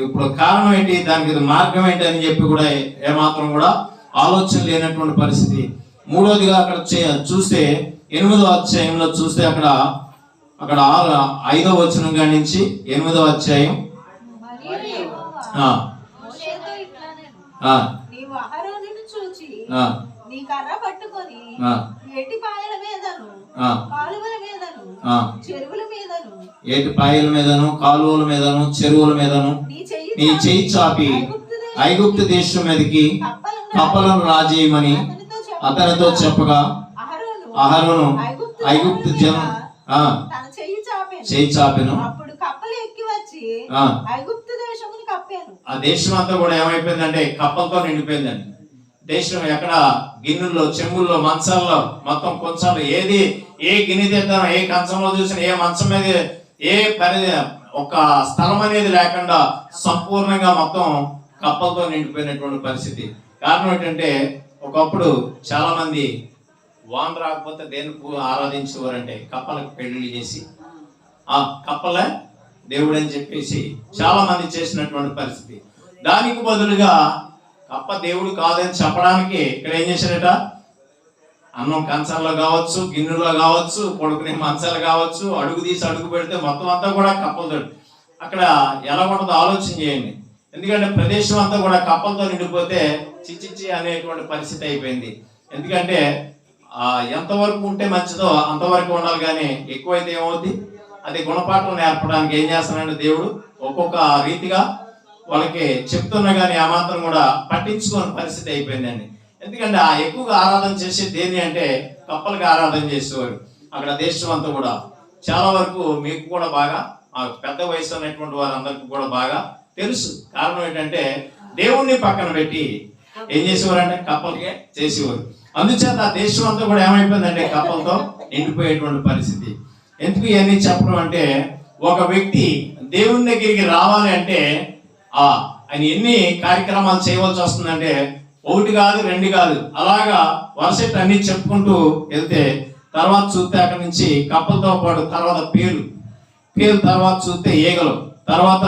ఇప్పుడు కారణం ఏంటి, దానికి మార్గం ఏంటి అని చెప్పి కూడా ఏమాత్రం కూడా ఆలోచన లేనటువంటి పరిస్థితి. మూడోదిగా అక్కడ చూస్తే 8వ అధ్యాయంలో చూస్తే అక్కడ 5వ వచనం కాడి నుంచి 8వ అధ్యాయం. నీ కర్ర పట్టుకొని ఏటి పాయల మీదను కాలువల మీదను చెరువుల మీదను ఏటిపాయల మీదను కాలువల మీదను చెరువుల మీదను నీ చెయ్యి చాపి ఐగుప్తు దేశం మీదకి కప్పలను రాజేయమని అతనితో చెప్పగా అహరోను ఐగుప్తు జనం చెయ్యి చాపెను. ఆ దేశం అంతా కూడా ఏమైపోయిందంటే కప్పలతో నిండిపోయిందండి. దేశం ఎక్కడ గిన్నెల్లో చెంబుల్లో మంచాల్లో మొత్తం కొంచాలు ఏ గిన్నె తెద్దాం, ఏ కంచంలో చూసిన, ఏ మంచం మీద ఏ ఒక స్థలం అనేది లేకుండా సంపూర్ణంగా మొత్తం కప్పలతో నిండిపోయినటువంటి పరిస్థితి. కారణం ఏంటంటే ఒకప్పుడు చాలా మంది వాన రాకపోతే దేనికి ఆరాధించేవారంటే కప్పలకు పెళ్లి చేసి ఆ కప్పలే దేవుడు అని చెప్పేసి చాలా మంది చేసినటువంటి పరిస్థితి. దానికి బదులుగా కప్ప దేవుడు కాదని చెప్పడానికి ఇక్కడ ఏం చేశారట, అన్నం కంచాల్లో కావచ్చు, గిన్నెలో కావచ్చు, పడుకునే మంచాలు కావచ్చు, అడుగు తీసి అడుగు పెడితే మొత్తం అంతా కూడా కప్పలతో. అక్కడ ఎలా ఉంటుందో ఆలోచన చేయండి. ఎందుకంటే ప్రదేశం అంతా కూడా కప్పలతో నిండిపోతే చిచ్చిచ్చి అనేటువంటి పరిస్థితి అయిపోయింది. ఎందుకంటే ఎంతవరకు ఉంటే మంచిదో అంతవరకు ఉండాలి, కానీ ఎక్కువైతే ఏమవుద్ది, అది గుణపాఠం నేర్పడానికి ఏం చేస్తున్నాడు దేవుడు ఒక్కొక్క రీతిగా వాళ్ళకి చెప్తున్నా కానీ ఆ మాత్రం కూడా పట్టించుకోని పరిస్థితి అయిపోయిందండి. ఎందుకంటే ఆ ఎక్కువగా ఆరాధన చేసేది దేని అంటే కప్పలకి ఆరాధన చేసేవారు. అక్కడ దేశం అంతా కూడా చాలా వరకు మీకు కూడా బాగా పెద్ద వయసు ఉన్నటువంటి వారందరికీ కూడా బాగా తెలుసు. కారణం ఏంటంటే దేవుణ్ణి పక్కన పెట్టి ఏం చేసేవారంటే కప్పలకే చేసేవారు. అందుచేత ఆ దేశం అంతా కూడా ఏమైపోయిందంటే కప్పలతో నిండిపోయేటువంటి పరిస్థితి. ఎందుకు ఇవన్నీ చెప్పడం అంటే ఒక వ్యక్తి దేవుని దగ్గరికి రావాలి అంటే ఆయన ఎన్ని కార్యక్రమాలు చేయవలసి వస్తుందంటే 1 కాదు 2 కాదు, అలాగా వరుసెట్ అన్ని చెప్పుకుంటూ వెళ్తే తర్వాత చూస్తే అక్కడి నుంచి కప్పలతో పాటు తర్వాత పేరు తర్వాత చూస్తే ఈగలు, తర్వాత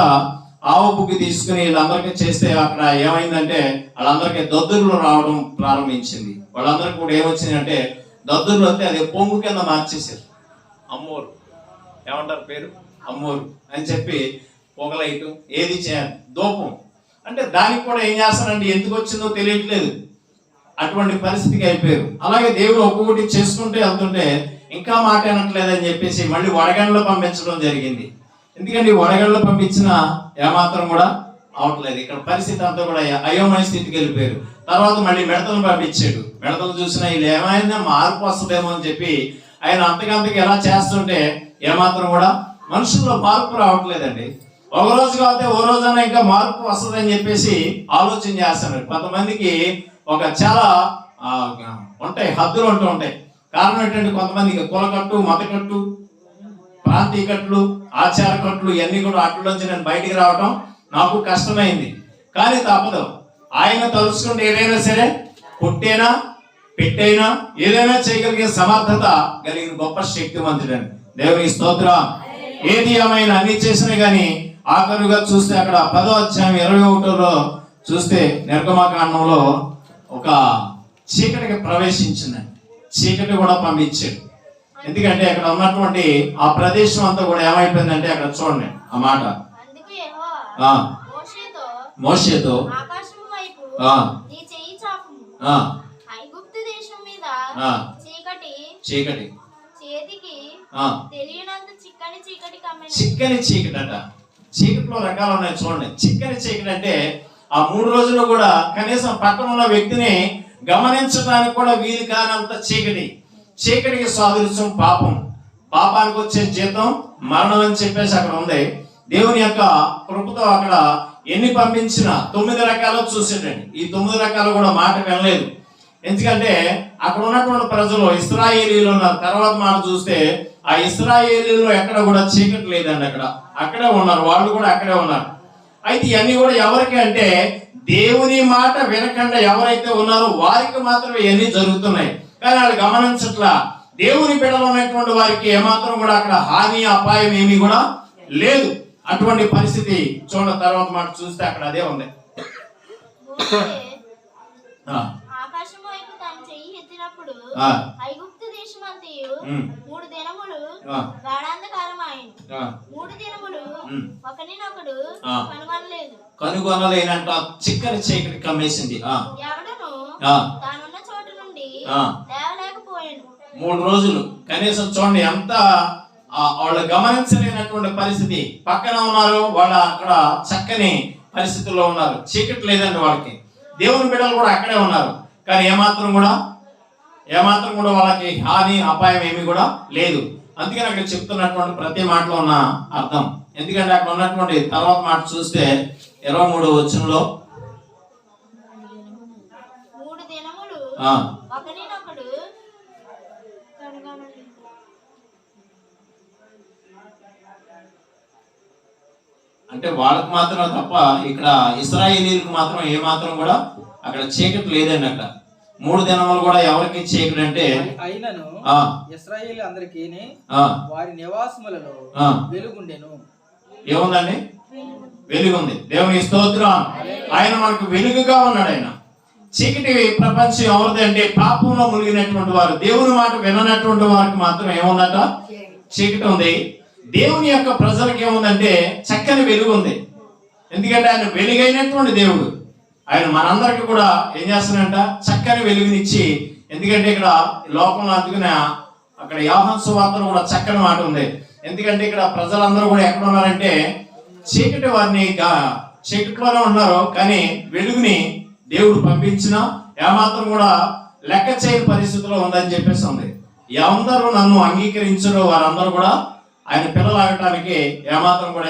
ఆవు బుగ్గి తీసుకుని వీళ్ళందరికీ చేస్తే అక్కడ ఏమైందంటే వాళ్ళందరికీ దద్దుర్లు రావడం ప్రారంభించింది. వాళ్ళందరికీ కూడా ఏమొచ్చిందంటే దద్దుర్లు వస్తే అది పొంగు కింద మార్చేసారు. అమ్మోరు ఏమంటారు పేరు అమ్మోరు అని చెప్పి పొగలైటం ఏది చేయాలి దూపం అంటే దానికి కూడా ఏం చేస్తారంటే ఎందుకు వచ్చిందో తెలియట్లేదు, అటువంటి పరిస్థితికి అయిపోయారు. అలాగే దేవుడు ఒక్కొక్కటి చేసుకుంటే వెళ్తుంటే ఇంకా మాట అనట్లేదని చెప్పేసి మళ్ళీ వడగండ్లో పంపించడం జరిగింది. ఎందుకంటే వడగండ్లో పంపించిన ఏమాత్రం కూడా అవట్లేదు. ఇక్కడ పరిస్థితి అంతా కూడా అయోమయ స్థితికి వెళ్ళిపోయారు. తర్వాత మళ్ళీ మిడతలు పంపించాడు. మిడతలు చూసినా వీళ్ళు ఏమైనా మార్పు వస్తుందేమో అని చెప్పి ఆయన అంతకంతకి ఎలా చేస్తుంటే ఏమాత్రం కూడా మనుషుల్లో మార్పు రావట్లేదండి. ఒక రోజు కాకపోతే ఓ రోజైనా ఇంకా మార్పు వస్తుందని చెప్పేసి ఆలోచన చేస్తున్నారు. కొంతమందికి ఒక చాలా ఉంటాయి, హద్దులు ఉంటూ ఉంటాయి. కారణం ఏంటంటే కొంతమందికి కులకట్టు, మతకట్టు, ప్రాంతీయ కట్లు, ఆచార కట్లు ఇవన్నీ కూడా అట్లోంచి నేను బయటికి రావటం నాకు కష్టమైంది. కానీ తప్పదు. ఆయన తలుచుకుంటే ఏదైనా సరే పుట్టేనా పెట్టైనా ఏదైనా చేయగలిగే సమర్థత కలిగిన గొప్ప శక్తివంతుడని దేవుని స్తోత్రం. ఏది ఏమైనా అన్ని చేసినా గానీ ఆఖరుగా చూస్తే అక్కడ 10వ అధ్యాయం 21లో చూస్తే నిర్గమకాండంలో ఒక చీకటికి ప్రవేశించిందండి. చీకటి కూడా పంపించాడు. ఎందుకంటే అక్కడ ఉన్నటువంటి ఆ ప్రదేశం అంతా కూడా ఏమైపోయిందంటే అక్కడ చూడండి ఆ మాట. అందుకు యెహోవా మోషేతో ఆకాశము వైపు నీ చెయ్యి చాపుము, ఐగుప్తు దేశం మీద చీకటి చేతికి తెలియనంత చిక్కని చీకటి కమ్మెను. చిక్కని చీకటి అట. చీకటిలో రకాలు ఉన్నాయి చూడండి. చిక్కని చీకటి అంటే ఆ 3 రోజులు కూడా కనీసం పక్కన ఉన్న వ్యక్తిని గమనించడానికి కూడా వీలు కానంత చీకటి. చీకటికి సాదృశ్యం పాపం. పాపానికి వచ్చే జీతం మరణం అని చెప్పేసి అక్కడ ఉంది. దేవుని యొక్క కృపతో అక్కడ ఎన్ని పంపించినా 9 రకాలు చూసేటండి. ఈ 9 రకాలు కూడా మాట వినలేదు. ఎందుకంటే అక్కడ ఉన్నటువంటి ప్రజలు ఇశ్రాయేలీలు ఉన్నారు. తర్వాత మాట చూస్తే ఆ ఇశ్రాయేలీలో ఎక్కడ కూడా చీకటి లేదండి. అక్కడే ఉన్నారు, వాళ్ళు కూడా అక్కడే ఉన్నారు. అయితే ఇవన్నీ కూడా ఎవరికి అంటే దేవుని మాట వినకుండా ఎవరైతే ఉన్నారో వారికి మాత్రమే ఇవన్నీ జరుగుతున్నాయి. కానీ వాళ్ళు గమనించట్లా. దేవుని బిడ్డలు ఉన్నటువంటి వారికి ఏమాత్రం కూడా అక్కడ హాని అపాయం ఏమీ కూడా లేదు. అటువంటి పరిస్థితి చూడండి. తర్వాత మాట చూస్తే అక్కడ అదే ఉంది. ఆకాశం వైపు తన చెయ్యి ఎత్తినప్పుడు ఐగుప్తు దేశమంతయు 3 దినములు గాఢాంధకారమాయెను. 3 దినములు ఒకనినొకడు కనుగొనలేనంట చిక్కని చీకటి కమ్మేసింది. ఎవడును తానున్న చోటు నుండి లేవలేకపోయాను. 3 రోజులు కనీసం చూడండి ఎంత వాళ్ళు గమనించలేనటువంటి పరిస్థితి. పక్కన ఉన్నారు, వాళ్ళ అక్కడ చక్కని పరిస్థితుల్లో ఉన్నారు. చీకటి లేదండి వాళ్ళకి. దేవుని బిడ్డలు కూడా అక్కడే ఉన్నారు. కానీ ఏమాత్రం కూడా వాళ్ళకి హాని అపాయం ఏమీ కూడా లేదు. అందుకని అక్కడ చెప్తున్నటువంటి ప్రతి మాటలో ఉన్న అర్థం. ఎందుకంటే అక్కడ ఉన్నటువంటి తర్వాత మాట చూస్తే 23వ వచనంలో 3 దినములు ఒకనినొకడు అంటే వాళ్ళకి మాత్రం తప్ప ఇక్కడ ఇశ్రాయేలీలకు మాత్రం ఏమాత్రం కూడా అక్కడ చీకటి లేదండి. అక్కడ 3 దినములు కూడా ఎవరికి చీకటి అంటే అయినను ఇశ్రాయేలు అందరికీ వారి నివాసములలో వెలుగుండెను. ఏముందండి? వెలుగుంది. దేవుని స్తోత్రం. ఆయన మనకు వెలుగుగా ఉన్నాడు. ఆయన చీకటి ప్రపంచం ఎవరిది అంటే పాపంలో మునిగినటువంటి వారు, దేవుని మాట విననటువంటి వారికి మాత్రం ఏముందట? చీకటి ఉంది. దేవుని యొక్క ప్రజలకు ఏముందంటే చక్కని వెలుగు ఉంది. ఎందుకంటే ఆయన వెలుగైనటువంటి దేవుడు. ఆయన మనందరికి కూడా ఏం చేస్తున్నాడంట? చక్కని వెలుగునిచ్చి. ఎందుకంటే ఇక్కడ లోకంలో అందుకునే అక్కడ యోహాను సువార్తలో కూడా చక్కని మాట ఉంది. ఎందుకంటే ఇక్కడ ప్రజలందరూ కూడా ఎక్కడ ఉన్నారంటే చీకటి వారిని చీకటిలోనే ఉన్నారు. కానీ వెలుగుని దేవుడు పంపించినా ఏమాత్రం కూడా లెక్క చేయని పరిస్థితిలో ఉందని చెప్పేసి ఉంది. ఎవరందరూ నన్ను అంగీకరించరు వారందరూ కూడా ఆయన పిల్లలాగటానికి ఏమాత్రం కూడా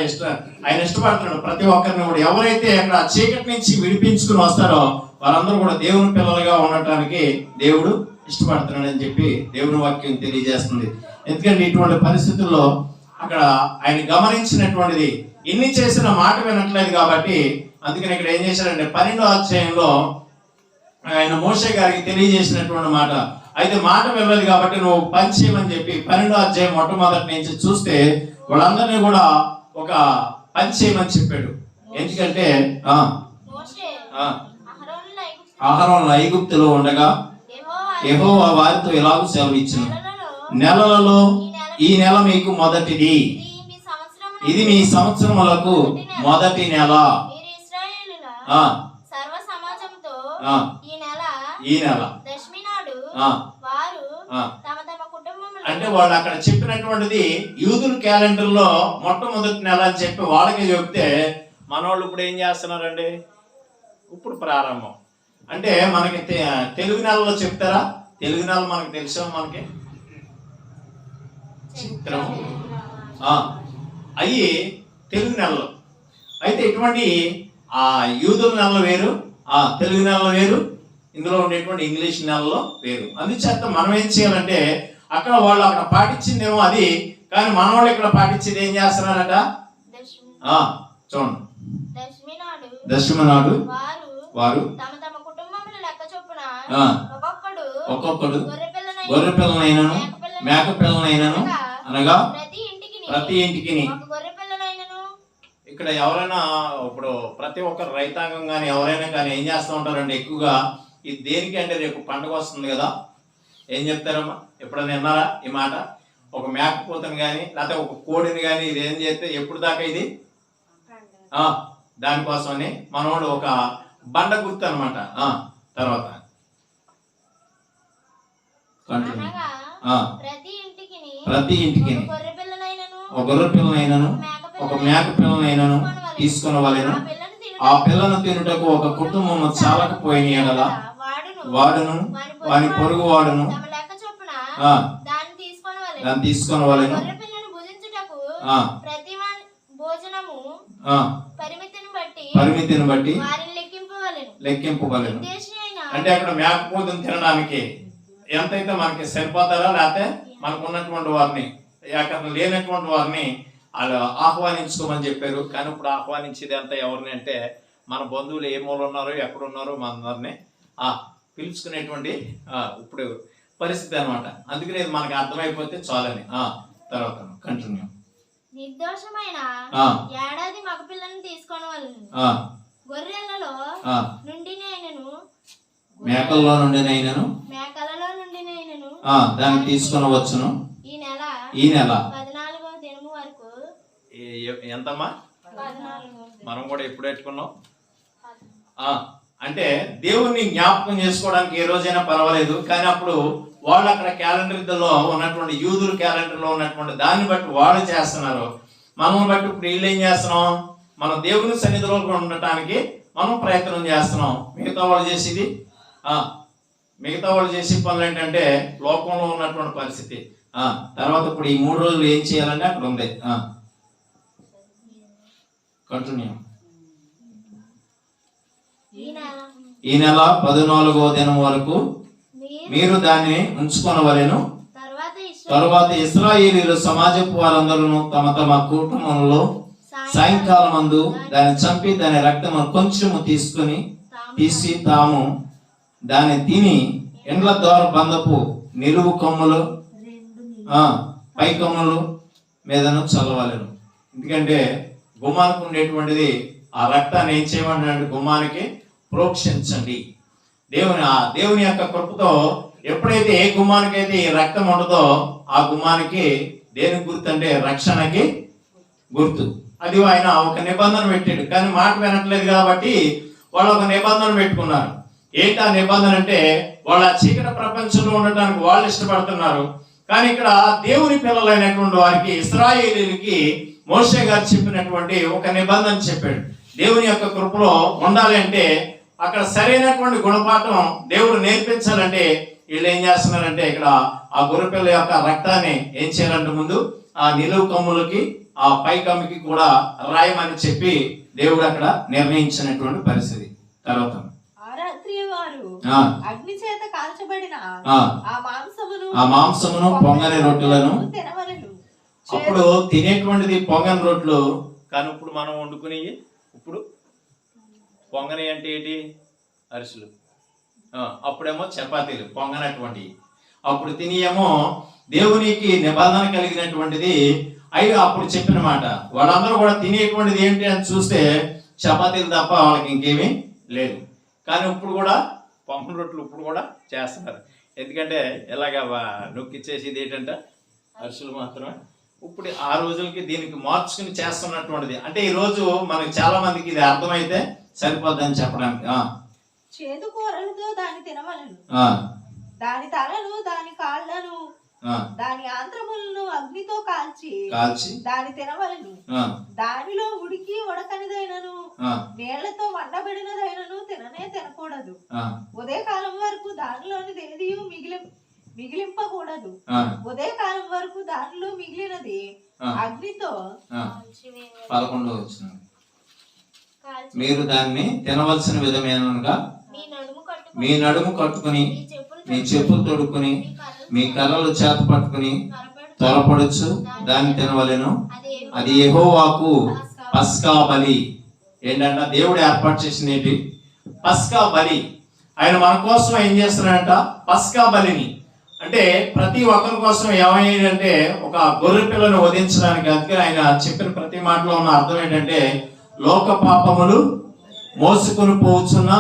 ఆయన ఇష్టపడుతున్నాడు. ప్రతి ఒక్కరిని కూడా ఎవరైతే అక్కడ చీకటి నుంచి విడిపించుకుని వస్తారో వారందరూ కూడా దేవుని పిల్లలుగా ఉండటానికి దేవుడు ఇష్టపడుతున్నాడు అని చెప్పి దేవుని వాక్యం తెలియజేస్తుంది. ఎందుకంటే ఇటువంటి పరిస్థితుల్లో అక్కడ ఆయన గమనించినటువంటిది ఎన్ని చేసిన మాట వినట్లేదు కాబట్టి అందుకని ఇక్కడ ఏం చేశాడంటే 12వ అధ్యాయంలో ఆయన మోషే గారికి తెలియజేసినటువంటి మాట. అయితే మాట వినలేదు కాబట్టి నువ్వు పని చేయమని చెప్పి 12వ అధ్యాయం మొట్టమొదటి నుంచి చూస్తే వాళ్ళందరినీ కూడా ఒక పని చేయమని చెప్పాడు. ఎందుకంటే అహరోను ఐగుప్తులో ఉండగా యెహోవా వారితో ఇలాగూ సెలవు ఇచ్చెను, నెలలలో ఈ నెల మీకు మొదటిది, ఇది మీ సంవత్సరములకు మొదటి నెల. ఈ నెల అంటే వాళ్ళు అక్కడ చెప్పినటువంటిది యూదుల క్యాలెండర్ లో మొట్టమొదటి నెల అని చెప్పి వాళ్ళకి చెప్తే మనోళ్ళు ఇప్పుడు ఏం చేస్తున్నారండి? ఇప్పుడు ప్రారంభం అంటే మనకి తెలుగు నెలలో చెప్తారా? తెలుగు నెల మనకి తెలుసా? మనకి చిత్రం అయ్యి తెలుగు నెలలు. అయితే ఇటువంటి ఆ యూదుల నెలలు వేరు, తెలుగు నెలలు వేరు, ఇందులో ఉండేటువంటి ఇంగ్లీష్ నెలలో వేరు. అందుచేత మనం ఏం చేయాలంటే అక్కడ వాళ్ళు అక్కడ పాటించిందేమో అది, కానీ మన వాళ్ళు ఇక్కడ పాటించింది ఏం చేస్తున్నారట చూడండి. దశమి నాడు వారు తమ తమ కుటుంబముల లెక్క చొప్పున ఒక్కొక్కడు గొర్రె పిల్లనైనను మేక పిల్లనైనను అనగా ప్రతి ఇంటికి. ఇక్కడ ఎవరైనా ఇప్పుడు ప్రతి ఒక్కరు రైతాంగం కానీ ఎవరైనా కానీ ఏం చేస్తూ ఉంటారండి ఎక్కువగా, ఇది దేనికి అంటే రేపు పండుగ వస్తుంది కదా, ఏం చెప్తారమ్మా ఎప్పుడైనా విన్నారా ఈ మాట? ఒక మేకపోతను కానీ లేకపోతే ఒక కోడిని కానీ ఇది ఏం చేస్తే ఎప్పుడు దాకా ఇది దానికోసమని మనోడు ఒక బండ గుర్తు అనమాట. తర్వాత ప్రతి ఇంటికి ఒక గొర్రె పిల్లనైనను ఒక మేక పిల్లనైనను తీసుకున్న వాళ్ళను ఆ పిల్లను తినుటకు ఒక కుటుంబం చాలకపోయిన ఎడల వాడును వాని పొరుగు వాడును దాన్ని తీసుకున్న వాళ్ళను పరిమితిని బట్టి లెక్కింపవలెను. అంటే అక్కడ మేకపోతుని తినడానికి ఎంతైతే మనకి సరిపోతారా, లేకపోతే మనకు ఉన్నటువంటి వారిని అక్కడ లేనటువంటి వారిని వాళ్ళు ఆహ్వానించుకోమని చెప్పారు. కానీ ఇప్పుడు ఆహ్వానించేది అంతా ఎవరిని అంటే మన బంధువులు ఏ మూల ఉన్నారో ఎక్కడున్నారో మనందరినీ పిలుచుకునేటువంటి ఇప్పుడు పరిస్థితి అనమాట. అందుకని ఇది మనకి అర్థమైపోతే చాలని. తర్వాత కంటిన్యూ. నిర్దోషమైన ఏడాది మగపిల్లను తీసుకొని వాళ్ళను గొర్రెలలో నుండినైనను మేకలలో నుండినైనను దాన్ని తీసుకొని వచ్చును. ఈ నెల 14వ దినము వరకు. ఎంతమ్మా? మనం కూడా ఎప్పుడు పెట్టుకున్నాం అంటే దేవుణ్ణి జ్ఞాపకం చేసుకోవడానికి ఏ రోజైనా పర్వాలేదు, కానీ అప్పుడు వాళ్ళు అక్కడ క్యాలెండర్లో ఉన్నటువంటి యూదుల క్యాలెండర్లో ఉన్నటువంటి దాన్ని బట్టి వాళ్ళు చేస్తున్నారు. మనం బట్టి ఇప్పుడు వీళ్ళు ఏం చేస్తున్నాం? మనం దేవుని సన్నిధిలో ఉండటానికి మనం ప్రయత్నం చేస్తున్నాం. మిగతా వాళ్ళు చేసే పనులు ఏంటంటే లోకంలో ఉన్నటువంటి పరిస్థితి. తర్వాత ఇప్పుడు ఈ 3 రోజులు ఏం చేయాలంటే అక్కడ ఉంది. కంటిన్యూ. ఈ నెల 14వ దినం వరకు మీరు దాన్ని ఉంచుకొనవలెను. తరువాత ఇశ్రాయేలీయుల సమాజపు వారందరూ తమ తమ కుటుంబంలో సాయంకాలం మందు దాన్ని చంపి దాని రక్తము కొంచెము తీసి తాము దాన్ని తిని ఎండ్ల ద్వారా బంధపు నిలువు కొమ్ములు పై కొమ్ములు మీదను చల్లవలెను. ఎందుకంటే గుమ్మానికి ఉండేటువంటిది ఆ రక్తాన్ని ఏం చేయమన్నాడు? గుమ్మానికి ప్రోక్షించండి. దేవుని యొక్క కృపతో ఎప్పుడైతే ఏ గుమ్మానికైతే ఈ రక్తం ఉండదో ఆ గుమ్మానికి దేనికి గుర్తు అంటే రక్షణకి గుర్తు. అది ఆయన ఒక నిబంధన పెట్టాడు, కానీ మాట వినట్లేదు కాబట్టి వాళ్ళు ఒక నిబంధన పెట్టుకున్నారు. ఏంటి ఆ నిబంధన అంటే వాళ్ళ చీకటి ప్రపంచంలో ఉండటానికి వాళ్ళు ఇష్టపడుతున్నారు. కానీ ఇక్కడ దేవుని పిల్లలైనటువంటి వారికి ఇశ్రాయేలీయులకి మోషే గారు చెప్పినటువంటి ఒక నిబంధన చెప్పాడు. దేవుని యొక్క కృపలో ఉండాలి అంటే అక్కడ సరైనటువంటి గుణపాఠం దేవుడు నేర్పించాలంటే వీళ్ళు ఏం చేస్తున్నారంటే ఇక్కడ ఆ గొర్రెపిల్ల యొక్క రక్తాన్ని ఏం చేయాలంటే ముందు ఆ నిలువు కొమ్ములకి ఆ పై కమ్మికి కూడా రాయమని చెప్పి దేవుడు అక్కడ నిర్ణయించినటువంటి పరిస్థితి. తర్వాత అగ్ని చేత కాల్చబడిన ఆ మాంసమును పొంగని రొట్టెలను అప్పుడు తినేటువంటిది పొంగని రొట్టెలు. కానీ ఇప్పుడు మనం వండుకుని ఇప్పుడు పొంగని అంటే ఏంటి? అరిసెలు. అప్పుడేమో చపాతీలు పొంగనటువంటివి. అప్పుడు తినేమో దేవునికి నిబంధన కలిగినటువంటిది. అయ్యో అప్పుడు చెప్పిన మాట వాళ్ళందరూ కూడా తినేటువంటిది ఏంటి అని చూస్తే చపాతీలు తప్ప వాళ్ళకి ఇంకేమీ లేదు. కానీ ఇప్పుడు కూడా పొంగని రొట్టెలు ఇప్పుడు కూడా చేస్తున్నారు. ఎందుకంటే ఎలాగ నొక్కిచ్చేసేది ఏంటంటే అరిసెలు మాత్రమే. ఇప్పుడు ఆ రోజులకి దీనికి మార్చుకుని చేస్తున్నటువంటిది. అంటే ఈ రోజు మనకి చాలా మందికి ఇది అర్థమైతే సరిపోద్దని చెప్పడానికి. చేదు కూరలతో దాన్ని తినవలను, దాని తలను దాని కాళ్ళను దాని ఆంత్రములను అగ్నితో కాల్చి దాన్ని తినవలను. దానిలో ఉడికి ఉడకనిదైనను నీళ్లతో వండబడినదైనను తినకూడదు. ఉదయకాలం వరకు దానిలోని దేది మిగిలింపకూడదు. ఉదయకాలం వరకు దానిలో మిగిలినది అగ్నితో 11వ వచనం మీరు దాన్ని తినవలసిన విధమేనగా మీ నడుము కట్టుకుని మీ మీ చెప్పులు తొడుక్కుని మీ కర్రలు చేత పట్టుకుని త్వరపడచ్చు దాన్ని తినవలెను. అది యెహోవాకు పస్కా బలి. ఏంటంట దేవుడు ఏర్పాటు చేసిన ఏంటి? పస్కా బలి. ఆయన మన కోసం ఏం చేస్తున్నాడంట? పస్కా బలిని. అంటే ప్రతి ఒక్కరి కోసం ఏమయ్యాడంటే ఒక గొర్రె పిల్లను వధించడానికి. అందుకే ఆయన చెప్పిన ప్రతి మాటలో ఉన్న అర్థం ఏంటంటే లోక పాపములు మోసుకొని పోవచ్చున్న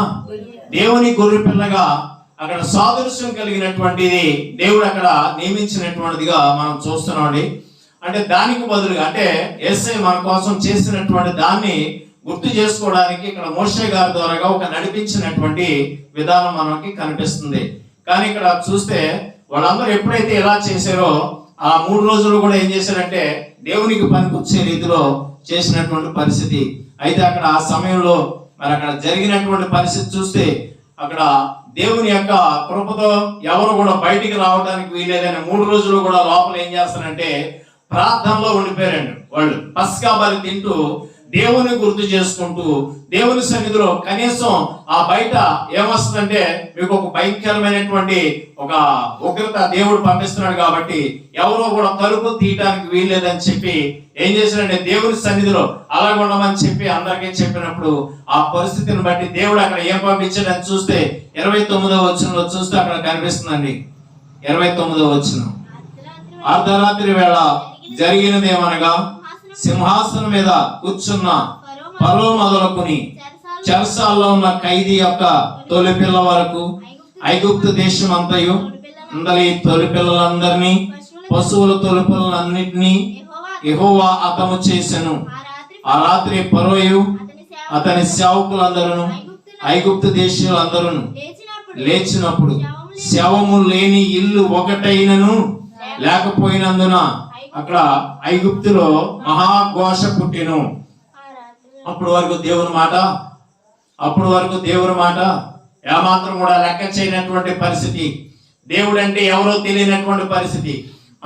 దేవుని గొర్రె పిల్లగా అక్కడ సాదృశ్యం కలిగినటువంటిది దేవుడు అక్కడ నియమించినటువంటిదిగా మనం చూస్తున్నామండి. అంటే దానికి బదులుగా అంటే యేసయ్య మన కోసం చేసినటువంటి దాన్ని గుర్తు చేసుకోవడానికి ఇక్కడ మోషే గారి ద్వారా ఒక నడిపించినటువంటి విధానం మనకి కనిపిస్తుంది. కానీ ఇక్కడ చూస్తే వాళ్ళందరూ ఎప్పుడైతే ఇలా చేశారో ఆ 3 రోజులు కూడా ఏం చేశారంటే దేవునికి పనికొచ్చే రీతిలో చేసినటువంటి పరిస్థితి. అయితే అక్కడ ఆ సమయంలో మరి అక్కడ జరిగినటువంటి పరిస్థితి చూస్తే అక్కడ దేవుని యొక్క కృపతో ఎవరు కూడా బయటికి రావడానికి వీలేదని 3 రోజులు కూడా లోపల ఏం చేస్తారంటే ప్రార్థనలో ఉండిపోయారండి. వాళ్ళు పస్కా బలి తింటూ దేవుని గుర్తు చేసుకుంటూ దేవుని సన్నిధిలో కనీసం ఆ బయట ఏమొస్తుందంటే మీకు ఒక భయంకరమైనటువంటి ఒక ఉగ్రత దేవుడు పంపిస్తున్నాడు కాబట్టి ఎవరో కూడా తలుపు తీయడానికి వీల్లేదని చెప్పి ఏం చేశాడంటే దేవుని సన్నిధిలో అలాగ ఉండమని చెప్పి అందరికీ చెప్పినప్పుడు ఆ పరిస్థితిని బట్టి దేవుడు అక్కడ ఏం పంపించాడని చూస్తే 29వ వచనంలో చూస్తే అక్కడ కనిపిస్తుందండి. 29వ వచనం, అర్ధరాత్రి వేళ జరిగినదేమనగా సింహాసనం మీద కూర్చున్న ఫరో మొదలుకొని చెరసాల్లో ఉన్న ఖైదీ యొక్క తొలి పిల్ల వరకు ఐగుప్తు దేశం అంతయు అందరి తొలి పిల్లలందరినీ పశువుల తొలి పిల్లలన్నిటినీ యెహోవా హతము చేసెను. ఆ రాత్రి ఫరోయు అతని సేవకులందరూ ఐగుప్తు దేశీయులందరూ లేచినప్పుడు శవము లేని ఇల్లు ఒకటైనను లేకపోయినందున అక్కడ ఐగుప్తులో మహాఘోష పుట్టెను. అప్పుడు వరకు దేవుని మాట ఏమాత్రం కూడా లెక్క చేయనటువంటి పరిస్థితి. దేవుడు అంటే ఎవరో తెలియనటువంటి పరిస్థితి.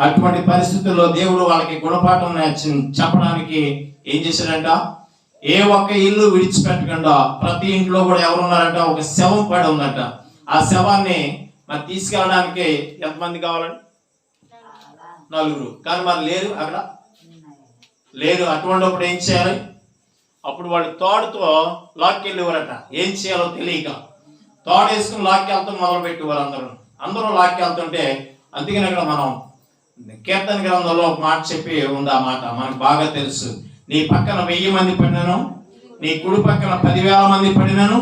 అటువంటి పరిస్థితుల్లో దేవుడు వాళ్ళకి గుణపాఠం చెప్పడానికి ఏం చేశాడంట? ఏ ఒక్క ఇల్లు విడిచిపెట్టకుండా ప్రతి ఇంట్లో కూడా ఎవరున్నారంట? ఒక శవం పడి ఉందంట. ఆ శవాన్ని మరి తీసుకెళ్ళడానికి ఎంతమంది కావాలండి? 4. కానీ మరి లేరు, అక్కడ లేరు. అటువంటిప్పుడు ఏం చేయాలి? అప్పుడు వాళ్ళు తోడుతో లాక్కెళ్ళేవారట. ఏం చేయాలో తెలియక తోడు వేసుకుని లాక్కెళ్తాం మొదలు పెట్టేవారు. అందరూ లాక్కెళ్తుంటే అందుకని అక్కడ మనం కీర్తన గ్రంథంలో ఒక మాట చెప్పి ఉంది. ఆ మాట మనకు బాగా తెలుసు. నీ పక్కన 1000 మంది పడినను, నీ కుడి పక్కన 10,000 మంది పడినను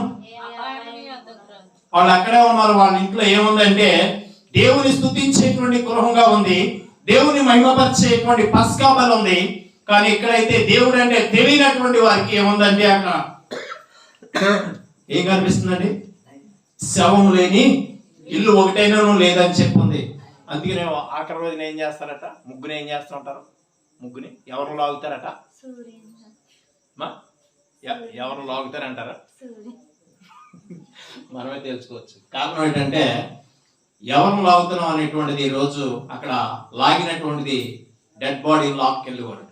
వాళ్ళు అక్కడే ఉన్నారు. వాళ్ళ ఇంట్లో ఏముందంటే దేవుని స్తుతించేటువంటి గృహంగా ఉంది, దేవుని మహిమపరిచేటువంటి పస్కా బలి ఉంది. కానీ ఇక్కడైతే దేవుడు అంటే తెలియనటువంటి వారికి ఏముందంటే అక్కడ ఏం కనిపిస్తుందండి? శవం లేని ఇల్లు ఒకటైనా లేదని చెప్పుంది. అందుకనే ఆఖరి రోజున ఏం చేస్తారట? ముగ్గుని ఏం చేస్తూ ఉంటారు? ముగ్గుని ఎవరు లాగుతారట? ఎవరు లాగుతారంటారా? మనమే తెలుసుకోవచ్చు. కారణం ఏంటంటే ఎవరు లాగుతున్నాం అనేటువంటిది ఈ రోజు అక్కడ లాగినటువంటిది డెడ్ బాడీ లాక్కెళ్ళేవాడు.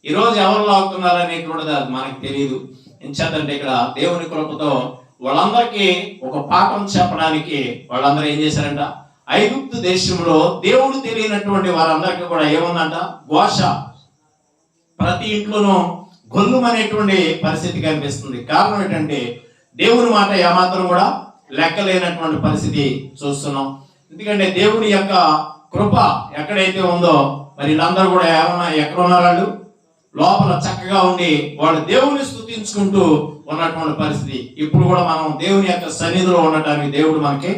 ఈ రోజు ఎవరు లాగుతున్నారు అనేటువంటిది అది మనకు తెలియదు. ఎంచేతంటే ఇక్కడ దేవుని కృపతో వాళ్ళందరికీ ఒక పాఠం చెప్పడానికి వాళ్ళందరూ ఏం చేశారంట? ఐగుప్తు దేశంలో దేవుడు తెలియనటువంటి వారందరికీ కూడా ఏముందంట? ఘోష. ప్రతి ఇంట్లోనూ గొల్లుమనేటువంటి పరిస్థితి కనిపిస్తుంది. కారణం ఏంటంటే దేవుని మాట ఏమాత్రం కూడా లెక్కలేనటువంటి పరిస్థితి చూస్తున్నాం. ఎందుకంటే దేవుని యొక్క కృప ఎక్కడైతే ఉందో మరి వీళ్ళందరూ కూడా ఎక్కడ ఉన్నారు? వాళ్ళు లోపల చక్కగా ఉండి వాళ్ళు దేవుని స్తుతించుకుంటూ ఉన్నటువంటి పరిస్థితి. ఇప్పుడు కూడా మనం దేవుని యొక్క సన్నిధిలో ఉండటానికి దేవుడు మనకి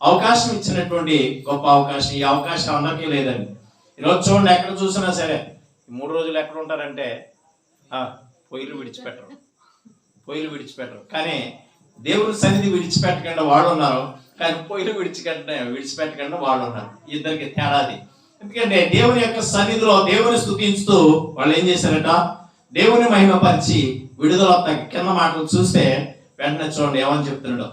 అవకాశం ఇచ్చినటువంటి గొప్ప అవకాశం. ఈ అవకాశం అందరికీ లేదండి. ఈరోజు చూడండి, ఎక్కడ చూసినా సరే 3 రోజులు ఎక్కడ ఉంటారంటే పొయ్యిలు విడిచిపెట్టరు. కానీ దేవుని సన్నిధి విడిచిపెట్టకుండా వాళ్ళు ఉన్నారు, కానీ పొయ్యిలు విడిచిపెట్టకుండా వాళ్ళు ఉన్నారు. ఇద్దరికి తేడాది. ఎందుకంటే దేవుని యొక్క సన్నిధిలో దేవుని స్తుతించుతూ వాళ్ళు ఏం చేశారట? దేవుని మహిమపరిచి విడుదల. కింద మాటలు చూస్తే వెంటనే చూడండి ఏమని చెప్తున్నాడు.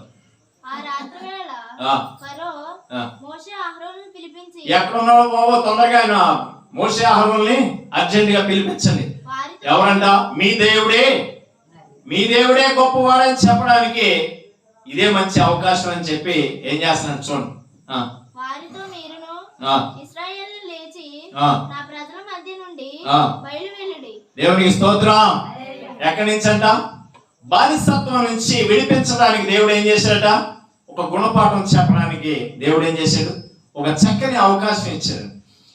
ఎక్కడున్నాడో బాబో తొందరగా ఆయన మోషే అహరోనుల్ని అర్జెంట్ గా పిలిపించండి. ఎవరంట? మీ దేవుడే గొప్పవాడని చెప్పడానికి ఇదే మంచి అవకాశం అని చెప్పి ఏం చేస్తున్నాడు చూడండి. వారితో మీరును ఇశ్రాయేలు లేచి నా ప్రజల మధ్య నుండి బయలు వెళ్ళుడి. దేవునికి స్తోత్రం. ఎక్కడి నుంచి అంట? బానిసత్వం నుంచి విడిపించడానికి దేవుడు ఏం చేశాడట? ఒక గుణపాఠం చెప్పడానికి దేవుడు ఏం చేశాడు? ఒక చక్కని అవకాశం ఇచ్చాడు.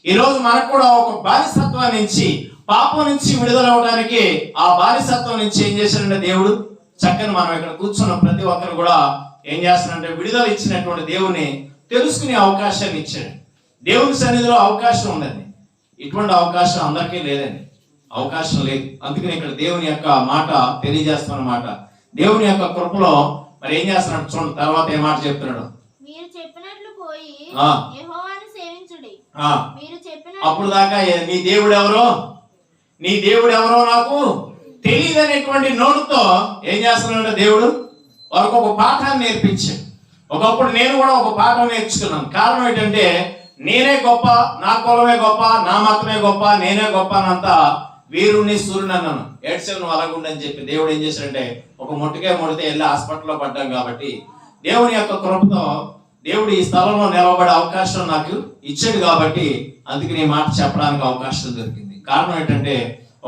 ఈ రోజు మనకు కూడా ఒక బానిసత్వం నుంచి, పాపం నుంచి విడుదల అవడానికి, ఆ బానిసత్వం నుంచి ఏం చేశాడంటే దేవుడు చక్కని మనం ఇక్కడ కూర్చున్న ప్రతి ఒక్కరు కూడా ఏం చేస్తున్నాడంటే విడుదల ఇచ్చినటువంటి దేవుని తెలుసుకునే అవకాశాన్ని ఇచ్చాడు. దేవుని సన్నిధిలో అవకాశం ఉందండి. ఇటువంటి అవకాశం అందరికీ లేదండి, అవకాశం లేదు. అందుకని ఇక్కడ దేవుని యొక్క మాట తెలియజేస్తున్నమాట. దేవుని యొక్క కృపలో మరి ఏం చేస్తున్నాడు చూడండి. తర్వాత ఏ మాట చెప్తున్నాడు? మీరు చెప్పినట్లు పోయి యెహోవాను సేవించుడి. మీరు చెప్పినట్లు. అప్పుడు దాకా నీ దేవుడు ఎవరో, నీ దేవుడు ఎవరో నాకు తెలియదనేటువంటి నోటుతో ఏం చేస్తున్నాడు దేవుడు? వారికి ఒక పాఠాన్ని నేర్పించాడు. ఒకప్పుడు నేను కూడా ఒక పాఠం నేర్చుకున్నాను. కారణం ఏంటంటే నేనే గొప్ప, నా కులమే గొప్ప, నా మతమే గొప్ప, నేనే గొప్ప అనంతా వీరుణ్ణి సూర్యుని అన్నాను. ఏడ్సేను అలాగుండని చెప్పి దేవుడు ఏం చేశాడంటే ఒక ముట్టికే ముడితే వెళ్ళి హాస్పిటల్లో పడ్డాం. కాబట్టి దేవుని యొక్క కృపతో దేవుడు ఈ స్థలంలో నిలబడే అవకాశం నాకు ఇచ్చాడు. కాబట్టి అందుకే నీ మాట చెప్పడానికి అవకాశం దొరికింది. కారణం ఏంటంటే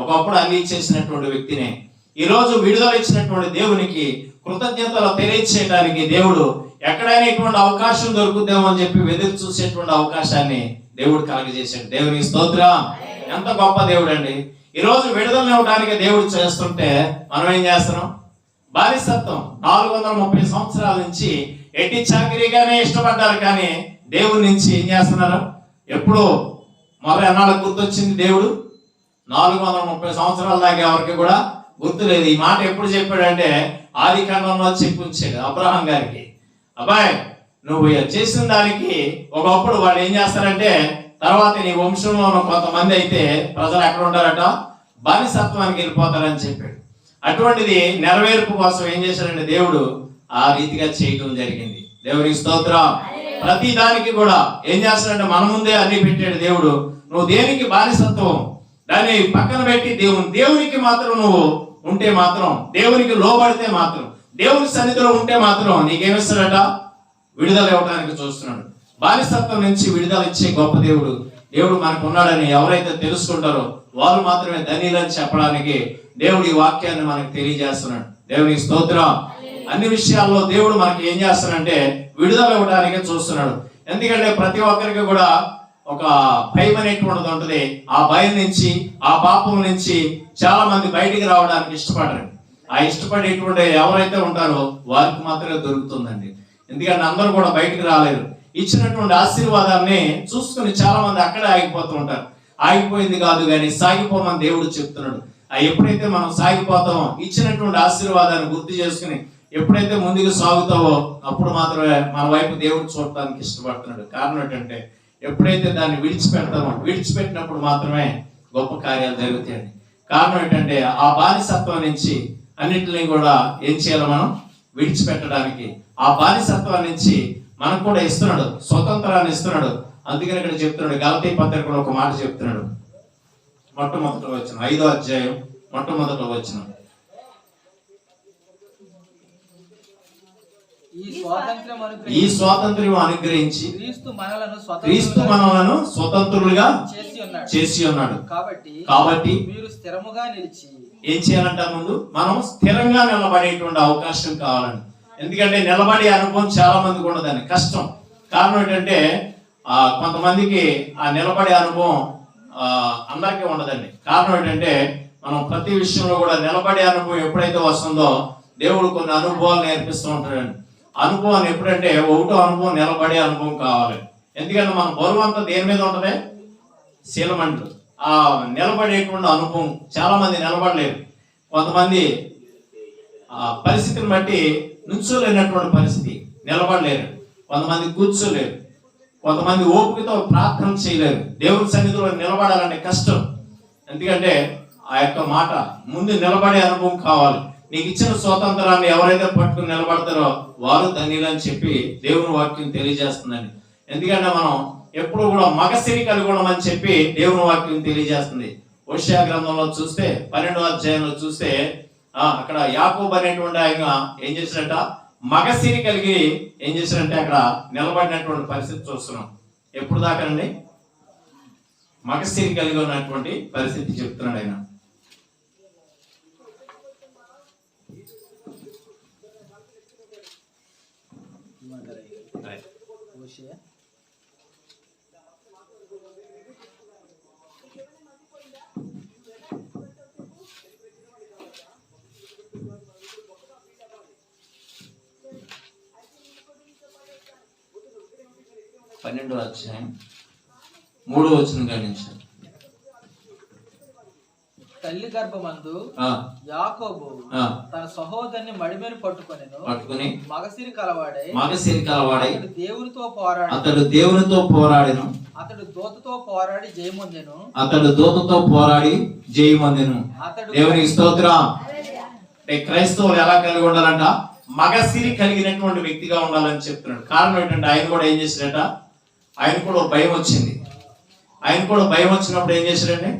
ఒకప్పుడు అన్ని ఇచ్చేసినటువంటి వ్యక్తినే ఈ రోజు విడుదల ఇచ్చినటువంటి దేవునికి కృతజ్ఞతలు తెలియచేయడానికి దేవుడు ఎక్కడైనా ఇటువంటి అవకాశం దొరుకుద్దేమో అని చెప్పి ఎదురు చూసేటువంటి అవకాశాన్ని దేవుడు కలగజేశాడు. దేవునికి స్తోత్రం. ఎంత గొప్ప దేవుడు అండి. ఈ రోజు విడుదల ఇవ్వడానికి దేవుడు చేస్తుంటే మనం ఏం చేస్తున్నాం? బానిసత్వం 430 సంవత్సరాల నుంచి ఎట్టి చాకిరీగానే ఇష్టపడ్డారు. కానీ దేవుడి నుంచి ఏం చేస్తున్నారు? ఎప్పుడు మరి అన్నాళ్ళకు గుర్తొచ్చింది దేవుడు? 430 సంవత్సరాల దాకా ఎవరికి కూడా గుర్తులేదు. ఈ మాట ఎప్పుడు చెప్పాడంటే ఆది కాండంలో చెప్పి ఉంచాడు అబ్రహాం గారికి. అబ్బాయి, నువ్వు చేసిన దానికి ఒకప్పుడు వాళ్ళు ఏం చేస్తారంటే తర్వాత నీ వంశంలో ఉన్న కొంతమంది అయితే ప్రజలు ఎక్కడ ఉంటారట? బానిసత్వానికి వెళ్ళిపోతారని చెప్పాడు. అటువంటిది నెరవేర్పు కోసం ఏం చేశాడంటే దేవుడు ఆ రీతిగా చేయటం జరిగింది. దేవునికి స్తోత్రం. ప్రతి దానికి కూడా ఏం చేస్తాడంటే మన ముందే అన్ని పెట్టాడు దేవుడు. నువ్వు దేనికి బానిసత్వం దాన్ని పక్కన పెట్టి దేవునికి మాత్రం నువ్వు ఉంటే మాత్రం, దేవునికి లోబడితే మాత్రం, దేవుని సన్నిధిలో ఉంటే మాత్రం నీకేమిస్తాడట? విడుదల ఇవ్వడానికి చూస్తున్నాడు. బానిసత్వం నుంచి విడుదల ఇచ్చే గొప్ప దేవుడు మనకు ఉన్నాడని ఎవరైతే తెలుసుకుంటారో వారు మాత్రమే ధన్యులని చెప్పడానికి దేవుడు ఈ వాక్యాన్ని మనకు తెలియజేస్తున్నాడు. దేవునికి స్తోత్రం. అన్ని విషయాల్లో దేవుడు మనకి ఏం చేస్తున్నాడంటే విడుదల ఇవ్వడానికే చూస్తున్నాడు. ఎందుకంటే ప్రతి ఒక్కరికి కూడా ఒక భయం అనేటువంటిది ఉంటుంది. ఆ భయం నుంచి, ఆ పాపం నుంచి చాలా మంది బయటికి రావడానికి ఇష్టపడరు. ఆ ఇష్టపడేటువంటి ఎవరైతే ఉంటారో వారికి మాత్రమే దొరుకుతుందండి. ఎందుకంటే అందరూ కూడా బయటికి రాలేరు. ఇచ్చినటువంటి ఆశీర్వాదాన్ని చూసుకుని చాలా మంది అక్కడే ఆగిపోతూ ఉంటారు. ఆగిపోయింది కాదు కానీ సాగిపోమని దేవుడు చెప్తున్నాడు. ఎప్పుడైతే మనం సాగిపోతామో, ఇచ్చినటువంటి ఆశీర్వాదాన్ని గుర్తు చేసుకుని ఎప్పుడైతే ముందుకు సాగుతావో అప్పుడు మాత్రమే మన వైపు దేవుడు చూడటానికి ఇష్టపడుతున్నాడు. కారణం ఏంటంటే ఎప్పుడైతే దాన్ని విడిచిపెడతామో, విడిచిపెట్టినప్పుడు మాత్రమే గొప్ప కార్యాలు జరుగుతాయండి. కారణం ఏంటంటే ఆ బానిసత్వం నుంచి అన్నింటినీ కూడా ఏం చేయాలి? మనం విడిచిపెట్టడానికి ఆ బానిసత్వం నుంచి మనకు కూడా ఇస్తున్నాడు, స్వతంత్రాన్ని ఇస్తున్నాడు. అందుకని ఇక్కడ చెప్తున్నాడు, గలతీ పత్రికలో ఒక మాట చెప్తున్నాడు. మొట్టమొదటి వచనం 5వ అధ్యాయం మొట్టమొదటి వచనం. ఈ స్వాతంత్ర్యం అనుగ్రహించి క్రీస్తు మనలను స్వతంత్రులుగా చేసి ఉన్నాడు. కాబట్టి మీరు స్థిరముగా నిలిచి ఏం చేయాలంట? ముందు మనం స్థిరంగా నిలబడేటువంటి అవకాశం కావాలండి. ఎందుకంటే నిలబడే అనుభవం చాలా మందికి ఉండదండి, కష్టం. కారణం ఏంటంటే కొంతమందికి ఆ నిలబడే అనుభవం అందరికీ ఉండదండి. కారణం ఏంటంటే మనం ప్రతి విషయంలో కూడా నిలబడే అనుభవం ఎప్పుడైతే వస్తుందో దేవుడు కొన్ని అనుభవాలు నేర్పిస్తూ ఉంటాడండి. అనుభవం ఎప్పుడంటే ఒకటో అనుభవం నిలబడే అనుభవం కావాలి. ఎందుకంటే మన బరువు అంతా దేని మీద ఉంటుంది? శీలమంటూ ఆ నిలబడేటువంటి అనుభవం. చాలా మంది నిలబడలేరు. కొంతమంది పరిస్థితిని బట్టి నుంచోలేనటువంటి పరిస్థితి, నిలబడలేరు. కొంతమంది కూర్చోలేరు. కొంతమంది ఓపికతో ప్రార్థన చేయలేరు. దేవుని సన్నిధిలో నిలబడాలంటే కష్టం. ఎందుకంటే ఆ యొక్క మాట ముందు నిలబడే అనుభవం కావాలి. నీకు ఇచ్చిన స్వాతంత్రాన్ని ఎవరైతే పట్టుకుని నిలబడతారో వారు ధన్యులని చెప్పి దేవుని వాక్యం తెలియజేస్తుందండి. ఎందుకంటే మనం ఎప్పుడు కూడా మగసిరి కలిగి ఉండమని చెప్పి దేవుని వాక్యం తెలియజేస్తుంది. హోషేయ గ్రంథంలో చూస్తే 12వ అధ్యాయంలో చూస్తే అక్కడ యాకోబు అనేటువంటి ఆయన ఏం చేశాడట? మగసిరి కలిగి ఏం చేశారంటే అక్కడ నిలబడినటువంటి పరిస్థితి చూస్తున్నాం. ఎప్పుడు దాకానండి? మగసిరి కలిగి ఉన్నటువంటి పరిస్థితి చెప్తున్నాడు ఆయన. పన్నెండో అధ్యాయం 3వ వచనం గమనించండి. తల్లి గర్భమందు యాకోబు తన సహోదరుని మడిమేను పట్టుకొని మగసిరి కలవాడై అతడు దేవునితో పోరాడెను. అతడు దూతతో పోరాడి జయమొందెను. దేవునికి స్తోత్రం. క్రైస్తవులు ఎలా కలిగి ఉండాలంట? మగసిరి కలిగినటువంటి వ్యక్తిగా ఉండాలని చెప్తున్నాడు. కారణం ఏంటంటే ఆయన కూడా ఏం చేశాడట? ఆయన కూడా భయం వచ్చింది. ఆయన కూడా భయం వచ్చినప్పుడు ఏం చేశాడండి?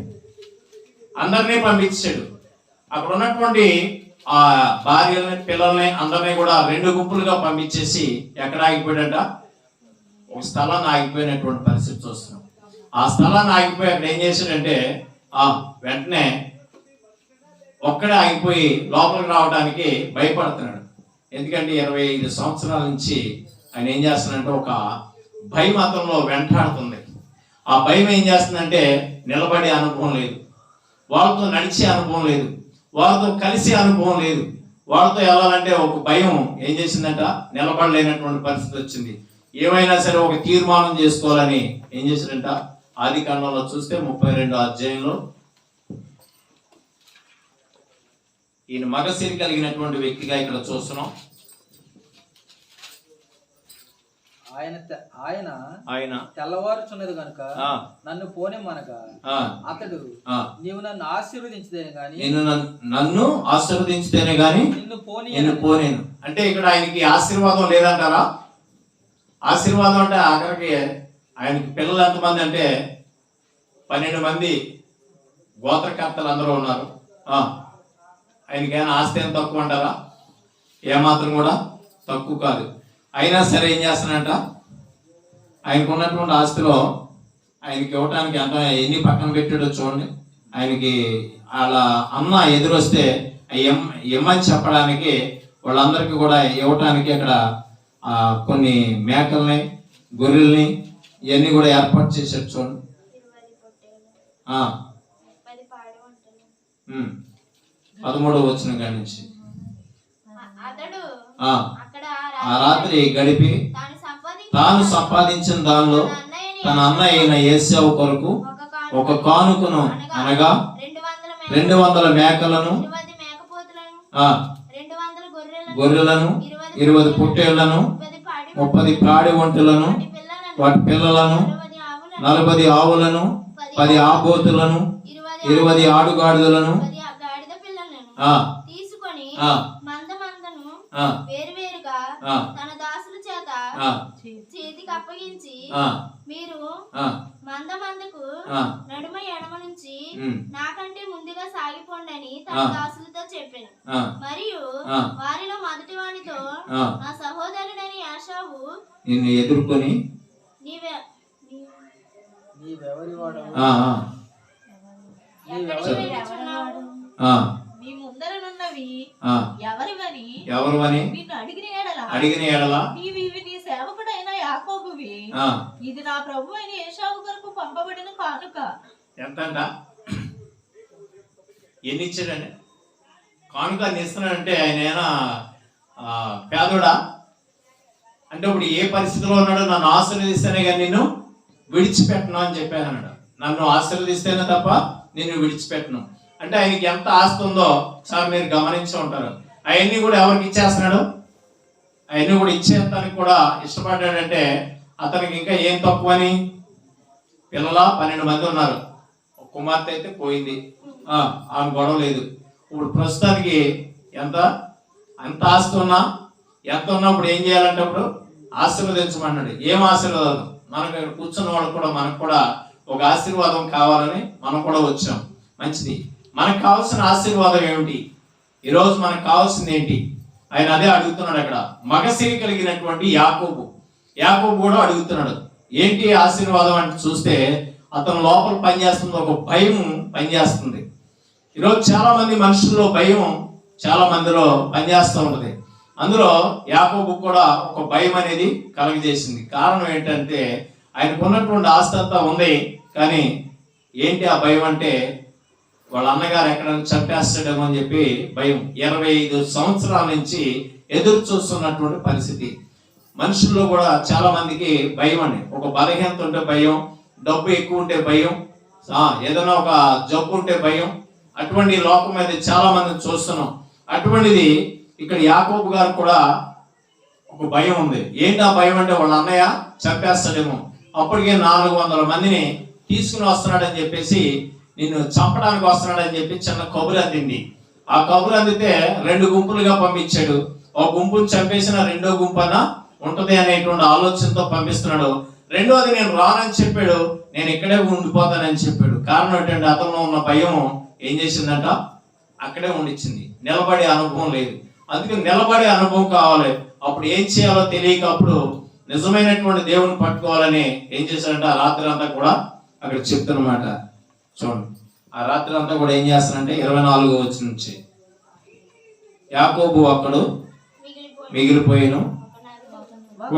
అందరినీ పంపించాడు. అక్కడ ఉన్నటువంటి ఆ భార్యల్ని, పిల్లల్ని అందరినీ కూడా 2 గుంపులుగా పంపించేసి ఎక్కడ ఆగిపోయాడట? ఒక స్థలాన్ని ఆగిపోయినటువంటి పరిస్థితి చూస్తున్నాం. ఆ స్థలాన్ని ఆగిపోయి అక్కడ ఏం చేశాడంటే వెంటనే ఒక్కడే ఆగిపోయి లోపలికి రావడానికి భయపడుతున్నాడు. ఎందుకంటే 25 సంవత్సరాల నుంచి ఆయన ఏం చేస్తున్నాడంటే ఒక భయం అతనిలో వెంటాడుతుంది. ఆ భయం ఏం చేస్తుందంటే నిలబడే అనుభవం లేదు, వాళ్ళతో నడిచే అనుభవం లేదు, వాళ్ళతో కలిసే అనుభవం లేదు. వాళ్ళతో వెళ్ళాలంటే ఒక భయం ఏం చేసిందంట? నిలబడలేనటువంటి పరిస్థితి వచ్చింది. ఏమైనా సరే ఒక తీర్మానం చేసుకోవాలని ఏం చేసిందంట? ఆదికాండంలో చూస్తే 32వ అధ్యాయంలో ఈయన మగసిరి కలిగినటువంటి వ్యక్తిగా ఇక్కడ చూస్తున్నాం. ఆయన తెల్లవారుచున్నది కనుక నన్ను పోనిమ్మనగా అతడు నీవు నన్ను ఆశీర్వదించితేనే గాని నిన్ను పోనేను. అంటే ఇక్కడ ఆయనకి ఆశీర్వాదం లేదంటారా? ఆశీర్వాదం అంటే ఆఖరికి ఆయనకి పిల్లలు ఎంతమంది అంటే 12 మంది గోత్రకర్తలు అందరూ ఉన్నారు. ఆయనకైనా ఆస్తి ఏం తక్కువ అంటారా? ఏమాత్రం కూడా తక్కువ కాదు. అయినా సరే ఏం చేస్తానంట? ఆయనకు ఉన్నటువంటి ఆస్తిలో ఆయనకి ఇవ్వటానికి ఎంత ఎన్ని పక్కన పెట్టాడో చూడండి. ఆయనకి వాళ్ళ అన్న ఎదురొస్తే ఇమ్మని చెప్పడానికి వాళ్ళందరికీ కూడా ఇవ్వటానికి అక్కడ కొన్ని మేకల్ని, గొర్రెల్ని ఇవన్నీ కూడా ఏర్పాటు చేశాడు చూడండి. 13వ వచనం కాడి నుంచి ఆ రాత్రి గడిపి తాను సంపాదించిన దానిలో తన అన్న అయిన ఏశావు కొరకు ఒక కానుకను అనగా 200 మేకలను, 20 పొట్టేళ్లను, 30 పాడి ఒంటెలను, వాటి పిల్లలను, 40 ఆవులను, 10 ఆబోతులను, 20 ఆడుగాడిదలను తీసుకొని వేరువేరుగా తన దాసుల చేత చేతికి అప్పగించి మీరు మందకు నడుమ ఎడమ నుంచి నాకంటే ముందుగా సాగిపోండి అని తన దాసులతో చెప్పాను. మరియు వారిలో మొదటి వానితో నా సహోదరుడని యాషావు నిన్ను ఎదుర్కొని నీ ముందరనున్నవి ఎవరివని నిన్ను అడిగిన ఎడల నీవి నీ సేవకుడైన యాకోబువి, ఇది నా ప్రభు అయిన ఏశావు కొరకు పంపబడిన కానుక. ఎంతంట? ఎన్ని ఇచ్చాడండి? కానుక ఇస్తున్నాడంటే ఆయన ఏమైనా పేదోడా? అంటే ఇప్పుడు ఏ పరిస్థితిలో ఉన్నాడో నన్ను ఆశీర్వదిస్తేనే కానీ నిన్ను విడిచిపెట్టను అని చెప్పాను అన్నాడు. నన్ను ఆశీర్వదిస్తేనే తప్ప నిన్ను విడిచిపెట్టను అంటే ఆయనకి ఎంత ఆస్తి ఉందో సార్ మీరు గమనించి ఉంటారు. అవన్నీ కూడా ఎవరికి ఇచ్చేస్తున్నాడు? అవన్నీ కూడా ఇచ్చేస్తానికి కూడా ఇష్టపడ్డాడంటే అతనికి ఇంకా ఏం తక్కువని? పిల్లల 12 మంది ఉన్నారు, ఒక కుమార్తె అయితే పోయింది, ఆమె గొడవ లేదు. ఇప్పుడు ప్రస్తుతానికి ఎంత ఆస్తి ఉన్నా ఎంత ఉన్నప్పుడు ఏం చేయాలంటే ఇప్పుడు ఆశీర్వదించమన్నాడు. ఏం ఆశీర్వాదం? మనకు ఇక్కడ కూర్చున్న వాళ్ళకు కూడా మనకు కూడా ఒక ఆశీర్వాదం కావాలని మనం కూడా వచ్చాం. మంచిది. మనకు కావాల్సిన ఆశీర్వాదం ఏమిటి? ఈరోజు మనకు కావాల్సింది ఏంటి? ఆయన అదే అడుగుతున్నాడు అక్కడ. మగసిరి కలిగినటువంటి యాకోబు కూడా అడుగుతున్నాడు, ఏంటి ఆశీర్వాదం అంటే చూస్తే అతను లోపల పనిచేస్తుంది, ఒక భయం పనిచేస్తుంది. ఈరోజు చాలా మంది మనుషుల్లో భయం చాలా మందిలో పనిచేస్తూ ఉంటుంది. అందులో యాకోబు కూడా ఒక భయం అనేది కలగజేసింది. కారణం ఏంటంటే ఆయనకు ఉన్నటువంటి ఆస్తి అంతా ఉంది, కానీ ఏంటి ఆ భయం అంటే వాళ్ళ అన్నగారు ఎక్కడ చంపేస్తాడేమో అని చెప్పి భయం. 25 సంవత్సరాల నుంచి ఎదురు చూస్తున్నటువంటి పరిస్థితి. మనుషుల్లో కూడా చాలా మందికి భయం అండి. ఒక బలహీనత ఉంటే భయం, డబ్బు ఎక్కువ ఉంటే భయం, ఏదైనా ఒక జబ్బు ఉంటే భయం. అటువంటి లోకం మీద చాలా మందిని చూస్తున్నాం. అటువంటిది ఇక్కడ యాకోబు గారు కూడా ఒక భయం ఉంది. ఏంటి ఆ భయం అంటే వాళ్ళ అన్నయ్య చంపేస్తాడేమో, అప్పటికే 400 మందిని తీసుకుని వస్తున్నాడని చెప్పేసి, నిన్ను చంపడానికి వస్తున్నాడని చెప్పి చిన్న కబురు అందింది. ఆ కబురు అందితే 2 గుంపులుగా పంపించాడు. ఒక గుంపును చంపేసిన రెండో గుంపు అన్న ఉంటది అనేటువంటి ఆలోచనతో పంపిస్తున్నాడు. రెండోది నేను రానని చెప్పాడు, నేను ఇక్కడే ఉండిపోతానని చెప్పాడు. కారణం ఏంటంటే అతనిలో ఉన్న భయం ఏం చేసిందంట, అక్కడే ఉండిచ్చింది. నిలబడే అనుభవం లేదు. అందుకే నిలబడే అనుభవం కావాలి. అప్పుడు ఏం చేయాలో తెలియక అప్పుడు నిజమైనటువంటి దేవుని పట్టుకోవాలని ఏం చేశాడంటే ఆ రాత్రి అంతా కూడా అక్కడ చెప్తున్నమాట. చూడండి, ఆ రాత్రి అంతా కూడా ఏం చేస్తానంటే 24వ వచనం నుంచి, యాకోబు అక్కడు మిగిలిపోయిను,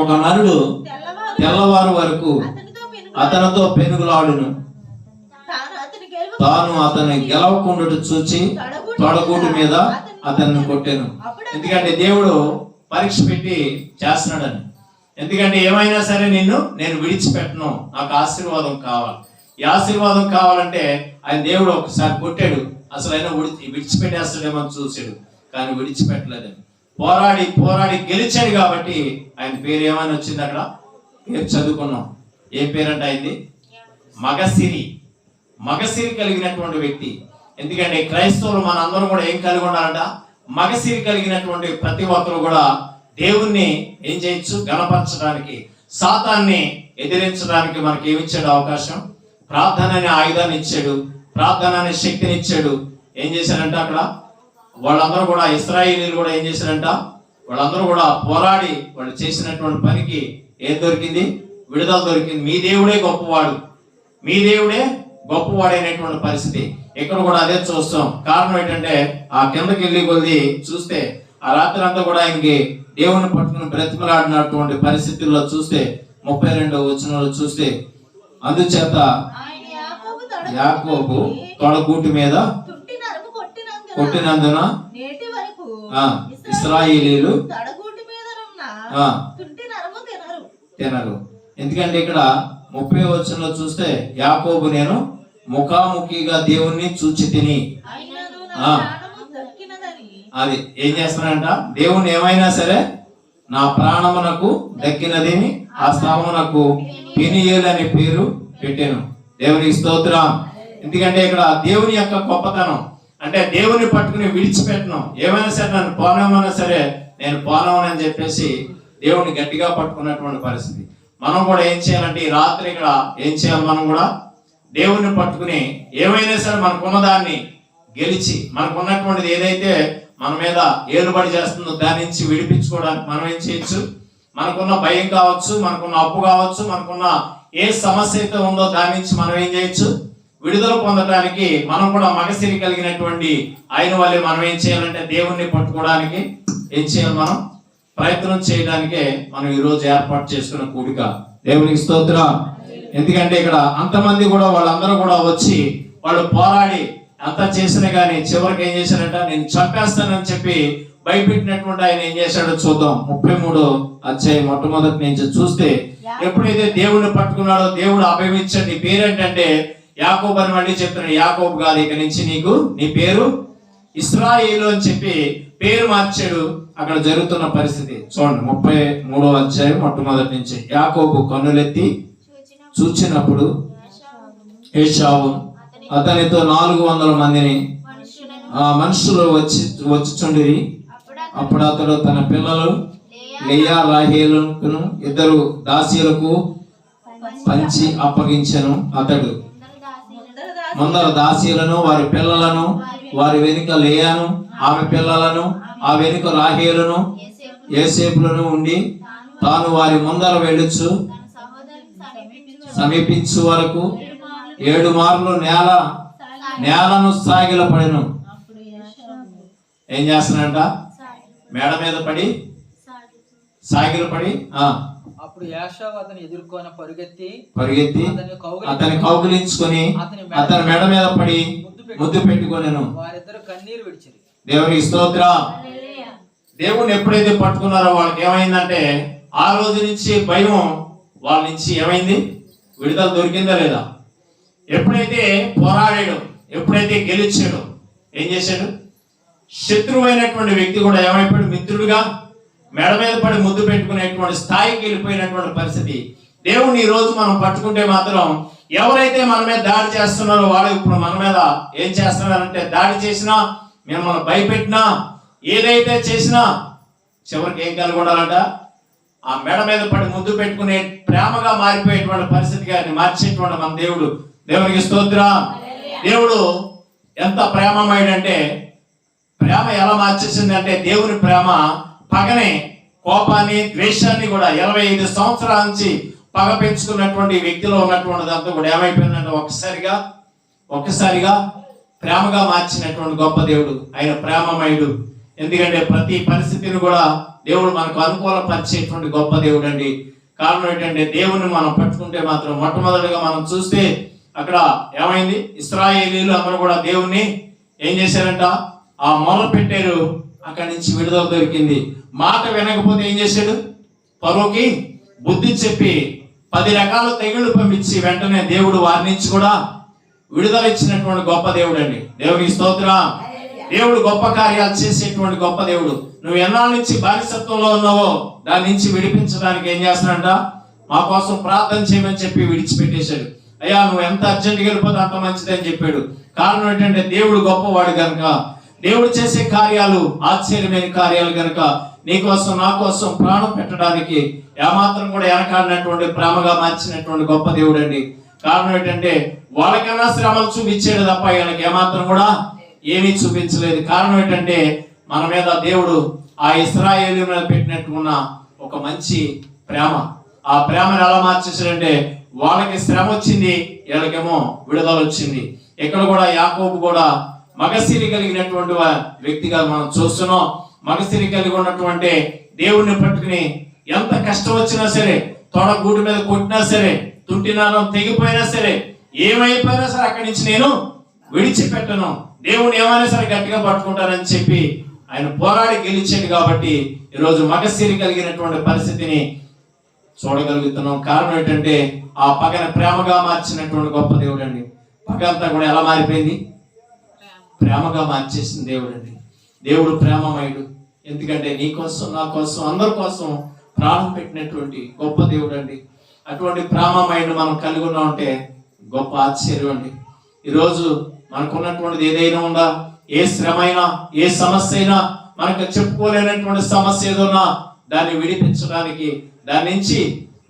ఒక నరుడు తెల్లవారు వరకు అతనితో పెనుగులాడును, తాను అతన్ని గెలవకుండా చూచి తొడగూటి మీద అతన్ని కొట్టాను. ఎందుకంటే దేవుడు పరీక్ష పెట్టి చేస్తున్నాడని. ఎందుకంటే ఏమైనా సరే నేను విడిచిపెట్టను, నాకు ఆశీర్వాదం కావాలి. ఈ ఆశీర్వాదం కావాలంటే ఆయన దేవుడు ఒకసారి కొట్టాడు. అసలు ఆయన విడిచిపెట్టేస్తాడేమో చూసాడు, కానీ విడిచిపెట్టలేదని. పోరాడి గెలిచాడు. కాబట్టి ఆయన పేరు ఏమైనా వచ్చింది అక్కడ, పేరు చదువుకున్నాం. ఏ పేరంటే అయింది, మగసిరి కలిగినటువంటి వ్యక్తి. ఎందుకంటే క్రైస్తవులు మన అందరం కూడా ఏం కలిగి ఉండాలంట, మగసిరి కలిగినటువంటి ప్రతి ఒక్కరు కూడా దేవుణ్ణి ఏం చేయొచ్చు, గణపరచడానికి, సాతాన్ని ఎదిరించడానికి మనకి ఏమిచ్చాడు అవకాశం, ప్రార్థన అనే ఆయుధాన్ని ఇచ్చాడు, ప్రార్థన అనే శక్తిని ఇచ్చాడు. ఏం చేశారంట అక్కడ వాళ్ళందరూ కూడా, ఇశ్రాయేలీయులు కూడా ఏం చేశారంట, వాళ్ళందరూ కూడా పోరాడి వాళ్ళు చేసినటువంటి పనికి ఏం దొరికింది, విడుదల దొరికింది. మీ దేవుడే గొప్పవాడైనటువంటి పరిస్థితి. ఇక్కడ కూడా అదే చూస్తాం. కారణం ఏంటంటే ఆ కిందకి వెళ్ళి కొద్ది చూస్తే ఆ రాత్రి అంతా కూడా ఆయనకి దేవుని పట్టుకుని బ్రతిమలాడినటువంటి పరిస్థితుల్లో చూస్తే 32వ వచనంలో చూస్తే, అందుచేత యాకోబు తొడగూటి మీద కొట్టినందున ఇశ్రాయేలీయులు తినరు. ఎందుకంటే ఇక్కడ 30వ వచనంలో చూస్తే, యాకోబు నేను ముఖాముఖిగా దేవుణ్ణి చూచి తిని, అది ఏం చేస్తానంట, దేవుణ్ణి ఏమైనా సరే నా ప్రాణమునకు దక్కినది, ఆ స్థలమునకు పెనియేలు అనే పేరు పెట్టాను. దేవునికి స్తోత్రం. ఎందుకంటే ఇక్కడ దేవుని యొక్క గొప్పతనం అంటే దేవుని పట్టుకుని విడిచిపెట్టను. ఏమైనా సరే నన్ను పోనేమన్నా సరే నేను పోనవని చెప్పేసి దేవుని గట్టిగా పట్టుకున్నటువంటి పరిస్థితి. మనం కూడా ఏం చేయాలంటే ఈ రాత్రి ఇక్కడ ఏం చేయాలి, మనం కూడా దేవుణ్ణి పట్టుకుని ఏమైనా సరే మనకున్న దాన్ని గెలిచి, మనకున్నటువంటిది ఏదైతే మన మీద ఏలుబడి చేస్తుందో దాని నుంచి విడిపించుకోవడానికి మనం ఏం చేయొచ్చు, మనకున్న భయం కావచ్చు, మనకున్న అప్పు కావచ్చు, మనకున్న ఏ సమస్య అయితే ఉందో దాని నుంచి మనం ఏం చేయొచ్చు, విడుదల పొందడానికి మనం కూడా మగసిరి కలిగినటువంటి ఆయన వల్లే మనం ఏం చేయాలంటే దేవుణ్ణి పట్టుకోవడానికి ఏం చేయాలి, మనం ప్రయత్నం చేయడానికే మనం ఈ రోజు ఏర్పాటు చేసుకున్న కూడిక. దేవునికి స్తోత్రం. ఎందుకంటే ఇక్కడ అంతమంది కూడా వాళ్ళందరూ కూడా వచ్చి వాళ్ళు పోరాడి అంతా చేసినా కానీ చివరికి ఏం చేశారంట, నేను చంపేస్తానని చెప్పి భయపెట్టినటువంటి ఆయన ఏం చేశాడో చూద్దాం. 33వ అధ్యాయం మొట్టమొదటి నుంచి చూస్తే, ఎప్పుడైతే దేవుడిని పట్టుకున్నాడో దేవుడు అభయం ఇచ్చాడు. నీ పేరేంటంటే యాకోబు అని మళ్ళీ చెప్తున్నాడు. యాకోబు కాదు, ఇక నుంచి నీ పేరు ఇశ్రాయేలు అని చెప్పి పేరు మార్చాడు. అక్కడ జరుగుతున్న పరిస్థితి చూడండి. 33వ అధ్యాయం మొట్టమొదటి నుంచి, యాకోబు కన్నులెత్తి చూచినప్పుడు ఏశావు అతనితో 400 మందిని మనుషులు వచ్చుచుండిరి. అప్పుడు అతడు తన పిల్లలు లేయా రాహేలును 2 దాసీలకు పంచి అప్పగించెను. అతడు ముందర దాసీలను వారి పిల్లలను, వారి వెనుక లేయాను ఆమె పిల్లలను, ఆ వెనుక రాహేలును యోసేపులను ఉండి తాను వారి ముందర వెళ్ళుచు తన సహోదరుని సమీపించు వరకు 7 మార్లు నేలను సాగిలపడెను. ఏం చేస్తున్నాడంట? మేడ మీద పడి సాగిలపడి అప్పుడు యాషావు అతని ఎదుర్కొని పరిగెత్తి అతని కౌగిలించుకొని అతని మెడ మీద పడి ముద్దు పెట్టుకొనెను. వారిద్దరు కన్నీరు విడిచిరి. దేవునికి స్తోత్రం. దేవుని ఎప్పుడైతే పట్టుకున్నారో వాళ్ళకి ఏమైందంటే ఆ రోజు నుంచి భయం వాళ్ళ నుంచి ఏమైంది? విడుదల దొరికిందా లేదా? ఎప్పుడైతే పోరాడాడు, ఎప్పుడైతే గెలిచాడు, ఏం చేశాడు? శత్రువు అయినటువంటి వ్యక్తి కూడా ఏమైపోయాడు? మిత్రుడుగా మెడ మీద పడి ముద్దు పెట్టుకునేటువంటి స్థాయికి వెళ్ళిపోయినటువంటి పరిస్థితి. దేవుణ్ణి ఈ రోజు మనం పట్టుకుంటే మాత్రం ఎవరైతే మన మీద దాడి చేస్తున్నారో వాళ్ళు ఇప్పుడు మన మీద ఏం చేస్తున్నారంటే దాడి చేసినా, మిమ్మల్ని భయపెట్టినా, ఏదైతే చేసినా చివరికి ఏం కలిగి ఉండాలంట? ఆ మెడ మీద పడి ముద్దు పెట్టుకునే ప్రేమగా మారిపోయేటువంటి పరిస్థితిగా మార్చేటువంటి మన దేవుడు. దేవునికి స్తోత్రం. దేవుడు ఎంత ప్రేమమయుడంటే, ప్రేమ ఎలా మార్చేసింది అంటే, దేవుని ప్రేమ పగని, కోపాన్ని, ద్వేషాన్ని కూడా 25 సంవత్సరాల నుంచి పగ పెంచుకున్నటువంటి వ్యక్తిలో ఉన్నటువంటి దాంతో కూడా ఏమైపోయిందంటే ఒక్కసారిగా ప్రేమగా మార్చినటువంటి గొప్ప దేవుడు. ఆయన ప్రేమమయుడు. ఎందుకంటే ప్రతి పరిస్థితిని కూడా దేవుడు మనకు అనుకూలపరిచేటువంటి గొప్ప దేవుడు అండి. కారణం ఏంటంటే దేవుని మనం పట్టుకుంటే మాత్రం మొట్టమొదటిగా మనం చూస్తే అక్కడ ఏమైంది? ఇశ్రాయేలీయులు అందరూ కూడా దేవుణ్ణి ఏం చేశారంట? ఆ మొర పెట్టారు. అక్కడి నుంచి విడుదల దొరికింది. మాట వినకపోతే ఏం చేశాడు? ఫరోకి బుద్ధి చెప్పి 10 రకాల తెగుళ్ళు పంపించి వెంటనే దేవుడు వారి నుంచి కూడా విడుదల ఇచ్చినటువంటి గొప్ప దేవుడు అండి. దేవునికి స్తోత్రం. దేవుడు గొప్ప కార్యాలు చేసేటువంటి గొప్ప దేవుడు. నువ్వు ఎన్నాళ్ళ నుంచి బానిసత్వంలో ఉన్నావో దాని నుంచి విడిపించడానికి ఏం చేస్తున్నాడంట? మా కోసం ప్రార్థన చేయమని చెప్పి విడిచిపెట్టేశాడు. అయ్యా నువ్వు ఎంత అర్జెంట్గా వెళ్ళిపోతే అంత మంచిదని చెప్పాడు. కారణం ఏంటంటే దేవుడు గొప్పవాడు కనుక, దేవుడు చేసే కార్యాలు ఆశ్చర్యమైన కార్యాలు కనుక నీ కోసం నా కోసం ప్రాణం పెట్టడానికి ఏమాత్రం కూడా వెనకాడినటువంటి ప్రేమగా మార్చినటువంటి గొప్ప దేవుడు అండి. కారణం ఏంటంటే వాళ్ళకైనా శ్రమలు చూపించాడు తప్ప ఆయనకి ఏమాత్రం కూడా ఏమీ చూపించలేదు. కారణం ఏంటంటే మన మీద దేవుడు ఆ ఇశ్రాయేలు మీద పెట్టినట్టున్న ఒక మంచి ప్రేమ. ఆ ప్రేమను ఎలా మార్చేసాడంటే వాళ్ళకి శ్రమ వచ్చింది, వీళ్ళకేమో విడుదల వచ్చింది. ఇక్కడ కూడా యాకోబు కూడా మగసిరి కలిగినటువంటి వ్యక్తిగా మనం చూస్తున్నాం. మగసిరి కలిగి ఉన్నటువంటి దేవుణ్ణి పట్టుకుని ఎంత కష్టం వచ్చినా సరే, తొడ గూటి మీద కొట్టినా సరే, తుంటినానం తెగిపోయినా సరే, ఏమైపోయినా సరే అక్కడి నుంచి నేను విడిచిపెట్టను, దేవుని ఏమైనా సరే గట్టిగా పట్టుకుంటానని చెప్పి ఆయన పోరాడి గెలిచాడు. కాబట్టి ఈరోజు మగసిరి కలిగినటువంటి పరిస్థితిని చూడగలుగుతున్నాం. కారణం ఏంటంటే ఆ పగన ప్రేమగా మార్చినటువంటి గొప్ప దేవుడు అండి. పగ అంతా కూడా ఎలా మారిపోయింది? ప్రేమగా మార్చేసిన దేవుడు అండి. దేవుడు ప్రేమమయుడు. ఎందుకంటే నీ కోసం, నా కోసం, అందరి కోసం ప్రాణం పెట్టినటువంటి గొప్ప దేవుడు అండి. అటువంటి ప్రేమమయుడు మనం కలిగి ఉన్నామంటే గొప్ప ఆశ్చర్యం అండి. ఈరోజు మనకున్నటువంటిది ఏదైనా ఉందా, ఏ శ్రమ అయినా, ఏ సమస్య అయినా, మనకు చెప్పుకోలేనటువంటి సమస్య ఏదోనా దాన్ని విడిపించడానికి, దాని నుంచి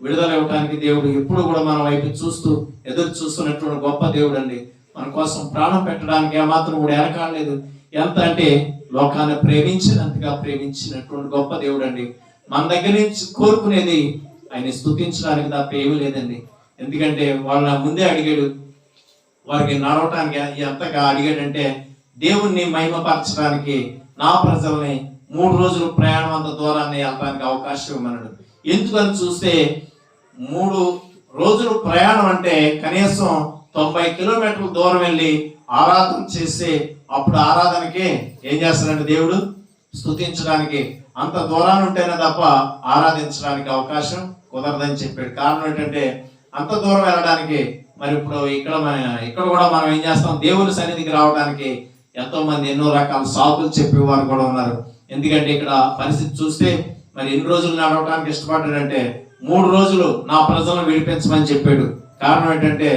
విడుదల ఇవ్వడానికి దేవుడు ఎప్పుడు కూడా మన వైపు చూస్తూ ఎదురు చూస్తున్నటువంటి గొప్ప దేవుడు అండి. మన కోసం ప్రాణం పెట్టడానికి ఏమాత్రం కూడా వెనకాడలేదు. ఎంత అంటే లోకాన్ని ప్రేమించినంతగా ప్రేమించినటువంటి గొప్ప దేవుడు అండి. మన దగ్గర నుంచి కోరుకునేది ఆయన స్తుతించడానికి తప్ప ఏమీ లేదండి. ఎందుకంటే వాళ్ళ ముందే అడిగాడు, వారికి నడవటానికి ఎంతగా అడిగాడంటే దేవుణ్ణి మహిమపరచడానికి నా ప్రజల్ని 3 రోజులు ప్రయాణం అంత దూరాన్ని వెళ్ళడానికి అవకాశం ఇవ్వమన్నాడు. ఎందుకని చూస్తే 3 రోజులు ప్రయాణం అంటే కనీసం 90 కిలోమీటర్ల దూరం వెళ్ళి ఆరాధన చేస్తే అప్పుడు ఆరాధనకి ఏం చేస్తాడంటే దేవుడు స్తుతించడానికి అంత దూరాన్ని ఉంటేనే తప్ప ఆరాధించడానికి అవకాశం కుదరదని చెప్పాడు. కారణం ఏంటంటే అంత దూరం వెళ్ళడానికి మరి ఇప్పుడు ఇక్కడ కూడా మనం ఏం చేస్తాం, దేవుని సన్నిధికి రావడానికి ఎంతో మంది ఎన్నో రకాల సాకులు చెప్పేవారు కూడా ఉన్నారు. ఎందుకంటే ఇక్కడ పరిస్థితి చూస్తే మరి ఎన్ని రోజులు నడవడానికి ఇష్టపడ్డాడంటే 3 రోజులు నా ప్రజలను విడిపించమని చెప్పాడు. కారణం ఏంటంటే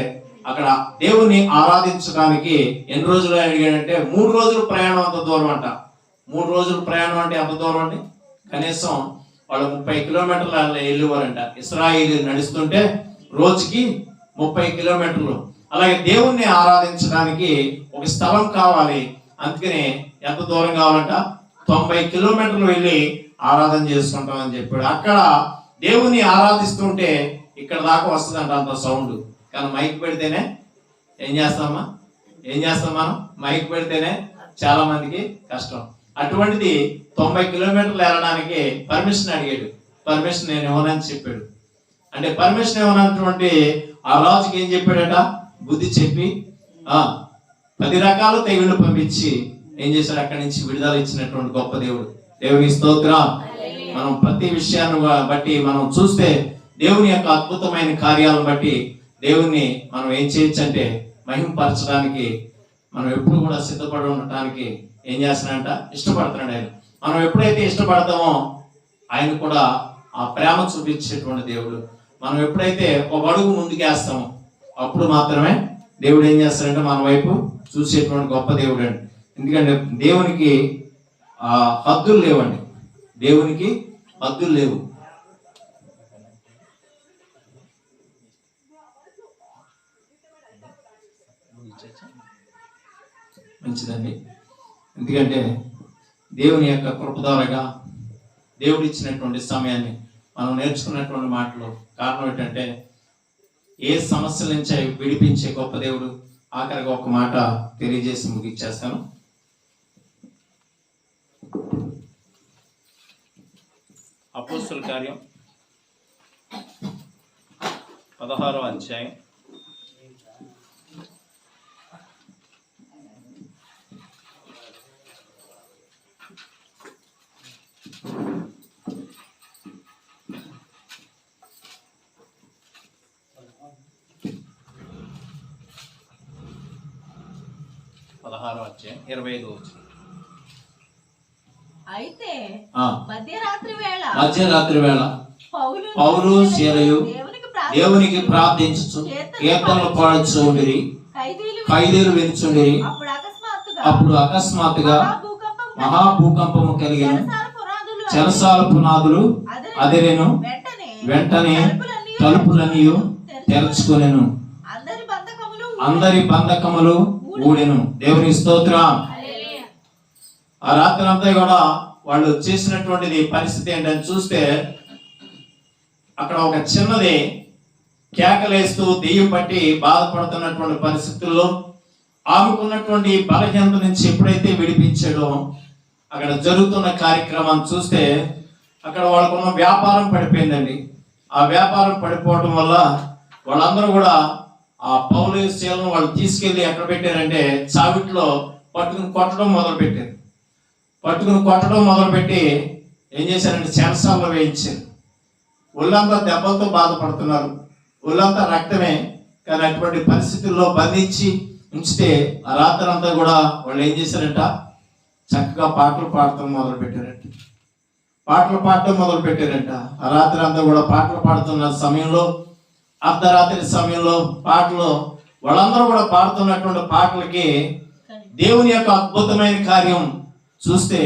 అక్కడ దేవుని ఆరాధించడానికి ఎన్ని రోజులు అడిగాడంటే 3 రోజులు ప్రయాణం అంత దూరం అంట. 3 రోజులు ప్రయాణం అంటే ఎంత దూరం అండి? కనీసం వాళ్ళు 30 కిలోమీటర్లు వెళ్ళేవారంట. ఇశ్రాయేలు నడుస్తుంటే రోజుకి 30 కిలోమీటర్లు. అలాగే దేవుణ్ణి ఆరాధించడానికి ఒక స్థలం కావాలి. అందుకని ఎంత దూరం కావాలంట, 90 కిలోమీటర్లు వెళ్ళి ఆరాధన చేసుకుంటామని చెప్పాడు. అక్కడ దేవుణ్ణి ఆరాధిస్తుంటే ఇక్కడ దాకా వస్తుందంట అంత సౌండ్. కానీ మైక్ పెడితేనే ఏం చేస్తాం మనం? మైక్ పెడితేనే చాలా మందికి కష్టం. అటువంటిది 90 కిలోమీటర్లు వెళ్ళడానికి పర్మిషన్ అడిగాడు. పర్మిషన్ నేను ఇవ్వనని చెప్పాడు. అంటే పర్మిషన్ ఇవ్వనటువంటి ఆ రాజుకి ఏం చెప్పాడట, బుద్ధి చెప్పి 10 రకాల తెగుళ్ళు పంపించి ఏం చేశాడు, అక్కడి నుంచి విడుదల ఇచ్చినటువంటి గొప్ప దేవుడు. దేవుని స్తోత్రం. మనం ప్రతి విషయాన్ని బట్టి మనం చూస్తే దేవుని యొక్క అద్భుతమైన కార్యాలను బట్టి దేవుణ్ణి మనం ఏం చేయొచ్చు అంటే మహిమపరచడానికి మనం ఎప్పుడు కూడా సిద్ధపడి ఉండటానికి ఏం చేస్తున్నాడంట, ఇష్టపడుతున్నాడు ఆయన. మనం ఎప్పుడైతే ఇష్టపడతామో ఆయన కూడా ఆ ప్రేమ చూపించేటువంటి దేవుడు. మనం ఎప్పుడైతే ఒక అడుగు ముందుకేస్తామో అప్పుడు మాత్రమే దేవుడు ఏం చేస్తాడంటే మన వైపు చూసేటువంటి గొప్ప దేవుడు అండి. ఎందుకంటే దేవునికి హద్దులు లేవండి. దేవునికి హద్దులు లేవు. మంచిదండి. ఎందుకంటే దేవుని యొక్క కృప ద్వారాగా దేవుడు ఇచ్చినటువంటి సమయాన్ని మనం నేర్చుకున్నటువంటి మాటలు కారణం ఏంటంటే ఏ సమస్యల నుంచి విడిపించే గొప్ప దేవుడు. ఆఖరిగా ఒక మాట తెలియజేసి ముగిచ్చేస్తాను. అపోస్తలుల కార్యం 16వ అధ్యాయం 25వ వచనం. అయితే ఆ, మధ్యరాత్రి వేళ మధ్యరాత్రి వేళ పౌలు శీలయు దేవునికి ప్రార్థించుచు కీర్తనలు పాడుచు ఉండిరి. ఖైదీలు వినుచుండిరి. అప్పుడు అకస్మాత్తుగా మహాభూకంపము కలిగిన. చెరసాల పునాదులు అదిరెను. వెంటనే తలుపులన్నీ తెరుచుకొనెను. అందరి బంధకములు ఊడెను. దేవుని స్తోత్రం. ఆ రాత్రి అంతా కూడా వాళ్ళు చేసినటువంటిది పరిస్థితి ఏంటని చూస్తే అక్కడ ఒక చిన్నది కేకలేస్తూ దెయ్యం పట్టి బాధపడుతున్నటువంటి పరిస్థితుల్లో ఆమెకున్నటువంటి బలహీనత నుంచి ఎప్పుడైతే విడిపించాడో అక్కడ జరుగుతున్న కార్యక్రమాన్ని చూస్తే అక్కడ వాళ్ళకున్న వ్యాపారం పడిపోయిందండి. ఆ వ్యాపారం పడిపోవడం వల్ల వాళ్ళందరూ కూడా ఆ పౌలు శీలను వాళ్ళు తీసుకెళ్లి ఎక్కడ పెట్టారంటే చావిట్లో పట్టుకుని కొట్టడం మొదలుపెట్టి ఏం చేశారంటే చెరసాల్లో వేయించారు. ఒళ్ళంతా దెబ్బలతో బాధపడుతున్నారు. ఒళ్ళంతా రక్తమే. కానీ అటువంటి పరిస్థితుల్లో బంధించి ఉంచితే ఆ రాత్రి అంతా కూడా వాళ్ళు ఏం చేశారంట, చక్కగా పాటలు పాడటం మొదలు పెట్టారంట. ఆ రాత్రి అంతా కూడా పాటలు పాడుతున్న సమయంలో, అర్ధరాత్రి సమయంలో పాటలు వాళ్ళందరూ కూడా పాడుతున్నటువంటి పాటలకి దేవుని యొక్క అద్భుతమైన కార్యం చూస్తే,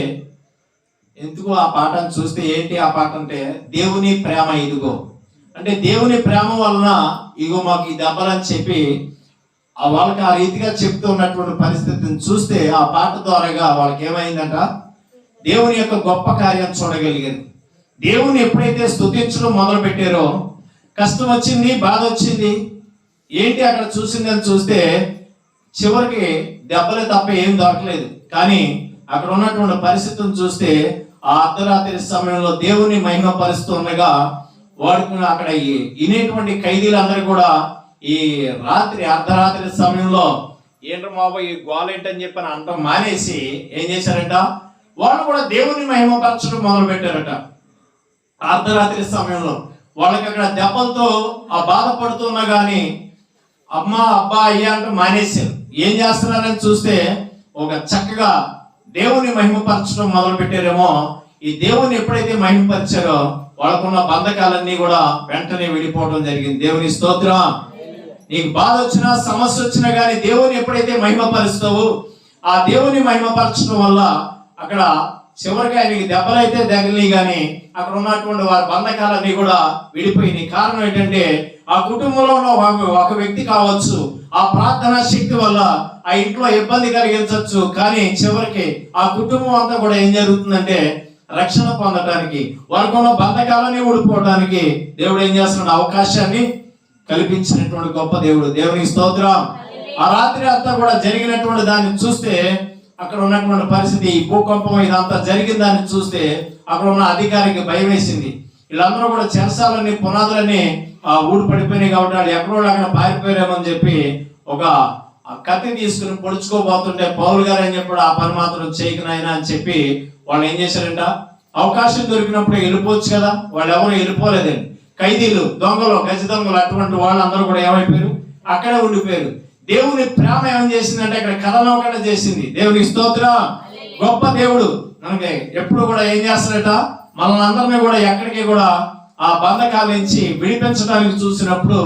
ఎందుకు ఆ పాటను చూస్తే ఏంటి ఆ పాట అంటే దేవుని ప్రేమ ఇదిగో. అంటే దేవుని ప్రేమ వలన ఇగో మాకు ఈ దెబ్బలని చెప్పి వాళ్ళకి ఆ రీతిగా చెప్తూ ఉన్నటువంటి పరిస్థితిని చూస్తే ఆ పాట ద్వారాగా వాళ్ళకి ఏమైందంట, దేవుని యొక్క గొప్ప కార్యం చూడగలిగారు. దేవుని ఎప్పుడైతే స్తుతించడం మొదలు పెట్టారో కష్టం వచ్చింది, బాధ వచ్చింది, ఏంటి అక్కడ చూసిందని చూస్తే చివరికి దెబ్బలే తప్ప ఏం దొరకలేదు. కానీ అక్కడ ఉన్నటువంటి పరిస్థితిని చూస్తే ఆ అర్ధరాత్రి సమయంలో దేవుని మహిమపరుస్తుండగా వాడుకున్న అక్కడ వినేటువంటి ఖైదీలందరూ కూడా ఈ అర్ధరాత్రి సమయంలో ఏంటో మాబో ఈ గోలేంటని చెప్పని అంటాం మానేసి ఏం చేశారంట, వాళ్ళు కూడా దేవుని మహిమపరచడం మొదలు పెట్టారట. అర్ధరాత్రి సమయంలో వాళ్ళకి అక్కడ దెబ్బలతో ఆ బాధపడుతున్నా గాని అమ్మా అబ్బా అయ్యా అంటూ మానేశారు. ఏం చేస్తున్నారని చూస్తే ఒక చక్కగా దేవుని మహిమపరచడం మొదలు పెట్టారేమో. ఈ దేవుని ఎప్పుడైతే మహిమపరిచారో వాళ్ళకున్న బంధకాలన్నీ కూడా వెంటనే విడిపోవడం జరిగింది. దేవుని స్తోత్రం. నీకు బాధ వచ్చినా సమస్య వచ్చినా కానీ దేవుని ఎప్పుడైతే మహిమపరుస్తావో ఆ దేవుని మహిమపరచడం వల్ల అక్కడ చివరికి ఆయనకి దెబ్బలైతే తగిలినాయి కానీ అక్కడ ఉన్నటువంటి వారి బంధకాలన్నీ కూడా విడిపోయినాయి. కారణం ఏంటంటే ఆ కుటుంబంలో ఉన్న ఒక వ్యక్తి కావచ్చు, ఆ ఆ ప్రార్థనా శక్తి వల్ల ఆ ఇంట్లో ఇబ్బంది కలిగించవచ్చు, కానీ చివరికి ఆ కుటుంబం అంతా కూడా ఏం జరుగుతుందంటే రక్షణ పొందడానికి, వారికి ఉన్న బంధకాలని ఊడిపోవడానికి దేవుడు ఏం చేస్తున్నాడు, అవకాశాన్ని కల్పించినటువంటి గొప్ప దేవుడు. దేవునికి స్తోత్రం. ఆ రాత్రి అంతా కూడా జరిగినటువంటి దాన్ని చూస్తే, అక్కడ ఉన్నటువంటి పరిస్థితి, ఈ భూకంపం ఇదంతా జరిగిన దాన్ని చూస్తే అక్కడ ఉన్న అధికారికి భయం వేసింది. వీళ్ళందరూ కూడా చెరసాలని పునాదులని ఊడిపడిపోయినాయి కాబట్టి వాళ్ళు ఎక్కడో అక్కడ పారిపోయారేమని చెప్పి ఒక కత్తి తీసుకుని పొడుచుకోబోతుంటే పౌలు గారు ఏం చెప్పాడు, ఆ పని మాత్రం చేయకునైనా అని చెప్పి వాళ్ళు ఏం చేశారంట, అవకాశం దొరికినప్పుడు వెళ్ళిపోవచ్చు కదా. వాళ్ళు ఎవరు వెళ్ళిపోలేదండి. ఖైదీలు, దొంగలు, గజ దొంగలు అటువంటి వాళ్ళందరూ కూడా ఏమైపోయారు, అక్కడే ఉండిపోయారు. దేవుని ప్రేమ ఏమని చేసిందంటే అక్కడ కథలోకనే చేసింది. దేవునికి స్తోత్రం. గొప్ప దేవుడు మనకి ఎప్పుడు కూడా ఏం చేస్తాడట, మనల్ని అందరినీ కూడా ఎక్కడికి కూడా ఆ బంధకాల నుంచి విడిపించడానికి చూసినప్పుడు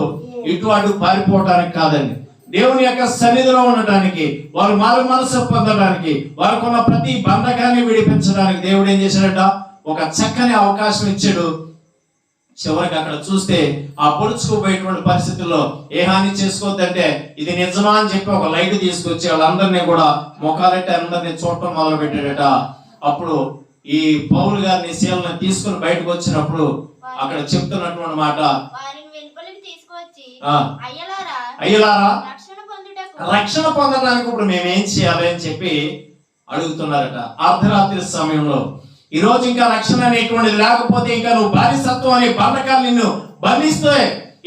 ఇటు అటు పారిపోవడానికి కాదండి, దేవుని యొక్క సన్నిధిలో ఉండటానికి, వారు మారు మనసు పొందడానికి, వారికి ఉన్న ప్రతి బంధకాన్ని విడిపించడానికి దేవుడు ఏం చేశాడట, ఒక చక్కని అవకాశం ఇచ్చాడు. చివరికి అక్కడ చూస్తే ఆ పొడుచుకోబోయేటువంటి పరిస్థితుల్లో ఏ హాని చేసుకోవద్దంటే ఇది నిజమా అని చెప్పి ఒక లైట్ తీసుకొచ్చి వాళ్ళందరినీ కూడా ముఖాలెట్టి అందరినీ చూడటం మొదలు పెట్టాడట. అప్పుడు ఈ పౌలు గారిని శీలను తీసుకుని బయటకు వచ్చినప్పుడు అక్కడ చెప్తున్నటువంటి మాట, అయ్యలారా రక్షణ పొందడానికి ఇప్పుడు మేమేం చేయాలి అని చెప్పి అడుగుతున్నారట. అర్ధరాత్రి సమయంలో ఈ రోజు ఇంకా రక్షణ అనేటువంటిది లేకపోతే, ఇంకా నువ్వు బానిసత్వం అనే బంధకాలు నిన్ను బంధిస్తే,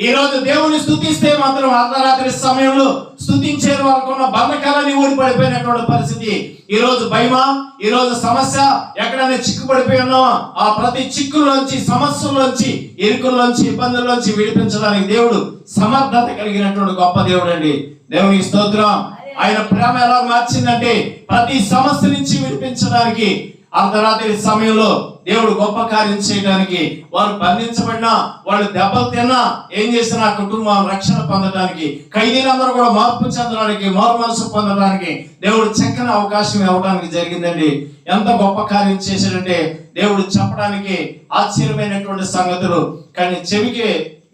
ఈ రోజు దేవుని స్తుతిస్తే మాత్రం అర్ధరాత్రి సమయంలో స్తుతించే వాళ్ళకున్న బంధకాలని ఊడిపడిపోయినటువంటి పరిస్థితి. ఈ రోజు భయమా, ఈ రోజు సమస్య, ఎక్కడైనా చిక్కుపడిపోయి ఉన్నావా, ఆ ప్రతి చిక్కుల్లోంచి, సమస్యల్లోంచి, ఇరుకుల్లోంచి, ఇబ్బందుల్లోంచి విడిపించడానికి దేవుడు సమర్థత కలిగినటువంటి గొప్ప దేవుడు అండి. దేవునికి స్తోత్రం. ఆయన ప్రేమ ఎలా మార్చిందంటే ప్రతి సమస్య నుంచి విడిపించడానికి, అర్ధరాత్రి సమయంలో దేవుడు గొప్ప కార్యం చేయడానికి, వారు బంధించబడినా, వాళ్ళు దెబ్బలు తిన్నా, ఏం చేసినా కుటుంబం రక్షణ పొందడానికి, ఖైదీలందరూ కూడా మార్పు చెందడానికి, మారు మనసు పొందడానికి దేవుడు చక్కని అవకాశం ఇవ్వడానికి జరిగిందండి. ఎంత గొప్ప కార్యం చేశాడంటే దేవుడు చెప్పడానికి ఆశ్చర్యమైనటువంటి సంగతులు, కానీ చెవికి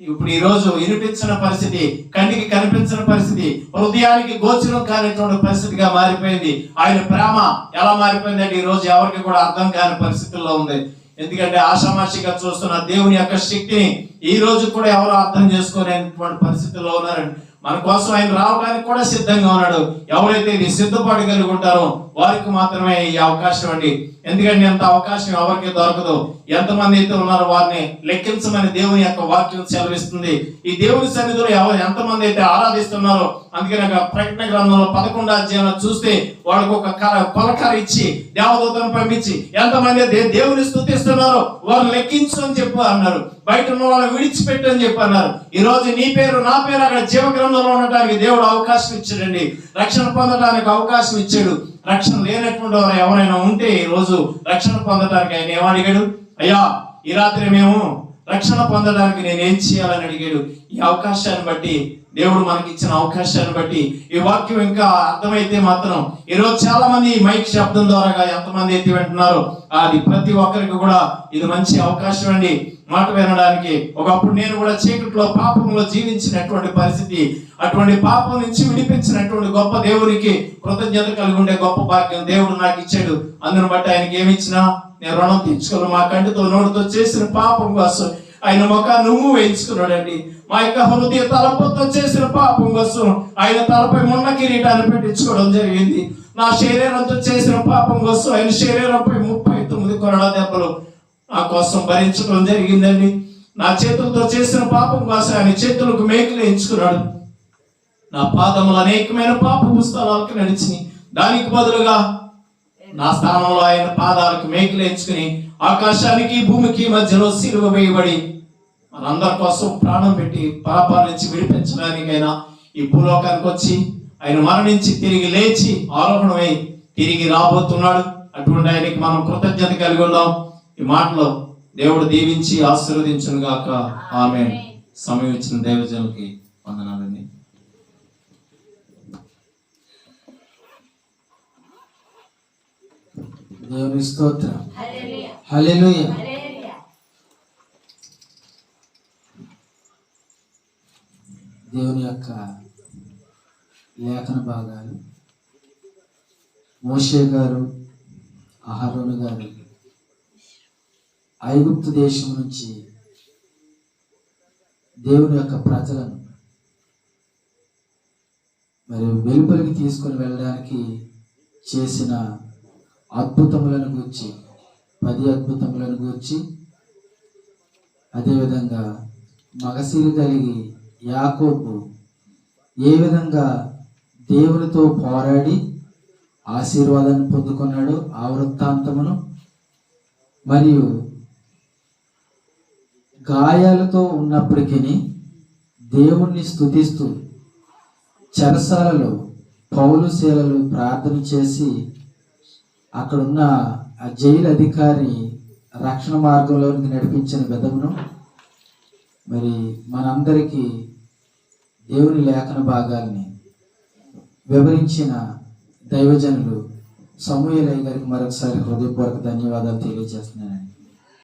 ఇప్పుడు ఈ రోజు వినిపించిన పరిస్థితి, కంటికి కనిపించిన పరిస్థితి, హృదయానికి గోచరం కానిటువంటి పరిస్థితిగా మారిపోయింది. ఆయన ప్రేమ ఎలా మారిపోయిందంటే ఈ రోజు ఎవరికి కూడా అర్థం కాని పరిస్థితుల్లో ఉంది. ఎందుకంటే ఆషామాషిగా చూస్తున్న దేవుని యొక్క శక్తిని ఈ రోజు కూడా ఎవరు అర్థం చేసుకోలేనటువంటి పరిస్థితుల్లో ఉన్నారండి. మన కోసం ఆయన రావడానికి కూడా సిద్ధంగా ఉన్నాడు. ఎవరైతే ఇది సిద్ధపాటు కలిగి ఉంటారో వారికి మాత్రమే ఈ అవకాశం అండి. ఎందుకంటే ఎంత అవకాశం ఎవరికి దొరకదు. ఎంతమంది అయితే ఉన్నారో వారిని లెక్కించమని దేవుని యొక్క వాక్యం సెలవిస్తుంది. ఈ దేవుని సన్నిధిలో ఎంతమంది అయితే ఆరాధిస్తున్నారో, అందుకని ప్రకటన గ్రంథంలో 11వ అధ్యాయంలో చూస్తే వాళ్ళకు ఒక కొలకర ఇచ్చి దేవదూతను పంపించి ఎంతమంది అయితే దేవుని స్తుతిస్తున్నారో వారు లెక్కించు అని చెప్పి అన్నారు. బయట ఉన్న వాళ్ళని విడిచిపెట్టు అని చెప్పి అన్నారు. ఈ రోజు నీ పేరు, నా పేరు అక్కడ జీవ గ్రంథంలో ఉండటానికి దేవుడు అవకాశం ఇచ్చాడండి. రక్షణ పొందడానికి అవకాశం ఇచ్చాడు. రక్షణ లేనటువంటి వారు ఎవరైనా ఉంటే ఈ రోజు రక్షణ పొందడానికి ఆయన ఏమడిగాడు, అయ్యా ఈ రాత్రి మేము రక్షణ పొందడానికి నేను ఏం చేయాలని అడిగాడు. ఈ అవకాశాన్ని బట్టి, దేవుడు మనకి ఇచ్చిన అవకాశాన్ని బట్టి ఈ వాక్యం ఇంకా అర్థమైతే మాత్రం ఈరోజు చాలా మంది మైక్ శబ్దం ద్వారా ఎంతమంది అయితే వింటున్నారో అది ప్రతి ఒక్కరికి కూడా ఇది మంచి అవకాశం అండి మాట వినడానికి. ఒకప్పుడు నేను కూడా చీకట్లో పాపంలో జీవించినటువంటి పరిస్థితి, అటువంటి పాపం నుంచి విడిపించినటువంటి గొప్ప దేవునికి కృతజ్ఞత కలిగి ఉండే గొప్ప భాగ్యం దేవుడు నాకు ఇచ్చాడు. అందుని బట్టి ఆయనకి ఏమి ఇచ్చినా నేను రుణం తీర్చుకోను. మా కంటితో నోటితో చేసిన పాపం కోసం ఆయన ముఖాన్ని నువ్వు వేయించుకున్నాడండి. మా యొక్క హృదయ తలపుతో చేసిన పాపం కోసం ఆయన తలపై మొన్న కిరీటాన్ని పెట్టించుకోవడం జరిగింది. నా శరీరంతో చేసిన పాపం కోసం ఆయన శరీరంపై 39 కొరడా దెబ్బలు నా కోసం భరించడం జరిగిందండి. నా చేతులతో చేసిన పాపం కోసం ఆయన చేతులకు మేకులు ఎంచుకున్నాడు. నా పాదములు అనేకమైన పాపపు స్థలాలకు నడిచి దానికి బదులుగా నా స్థానంలో ఆయన పాదాలకు మేకులు ఎంచుకుని ఆకాశానికి భూమికి మధ్యలో సిలువ వేయబడి మనందరి కోసం ప్రాణం పెట్టి పాపాల నుంచి విడిపించడానికైనా ఈ భూలోకానికి వచ్చి ఆయన మరణించి తిరిగి లేచి ఆరోహణమై తిరిగి రాబోతున్నాడు. అటువంటి ఆయనకి మనం కృతజ్ఞత కలిగి ఉన్నాం. ఈ మాటలో దేవుడు దీవించి ఆశీర్వదించును గాక. ఆమేన్. సమయం ఇచ్చిన దైవజనులకి వందనాలండి. దేవుని స్తోత్రం. హల్లెలూయా. దేవుని యొక్క లేఖన భాగాలు మోషే గారు, అహరోను గారు ఐగుప్తు దేశం నుంచి దేవుని యొక్క ప్రజలను మరి వెలుపలికి తీసుకొని వెళ్ళడానికి చేసిన అద్భుతములను గూర్చి 10 అద్భుతములను గూర్చి, అదేవిధంగా మగసిరి కలిగి యాకోబు ఏ విధంగా దేవునితో పోరాడి ఆశీర్వాదాన్ని పొందుకున్నాడు ఆ వృత్తాంతమును, మరియు గాయాలతో ఉన్నప్పటికీ దేవుణ్ణి స్తుతిస్తూ చెరసాలలో పౌలు శీలలు ప్రార్థన చేసి అక్కడున్న ఆ జైలు అధికారి రక్షణ మార్గంలోనికి నడిపించిన విధమును, మరి మనందరికీ దేవుని లేఖన భాగాల్ని వివరించిన దైవజనులు సమూయేలయ్య గారికి మరొకసారి హృదయపూర్వక ధన్యవాదాలు తెలియజేస్తున్నానండి.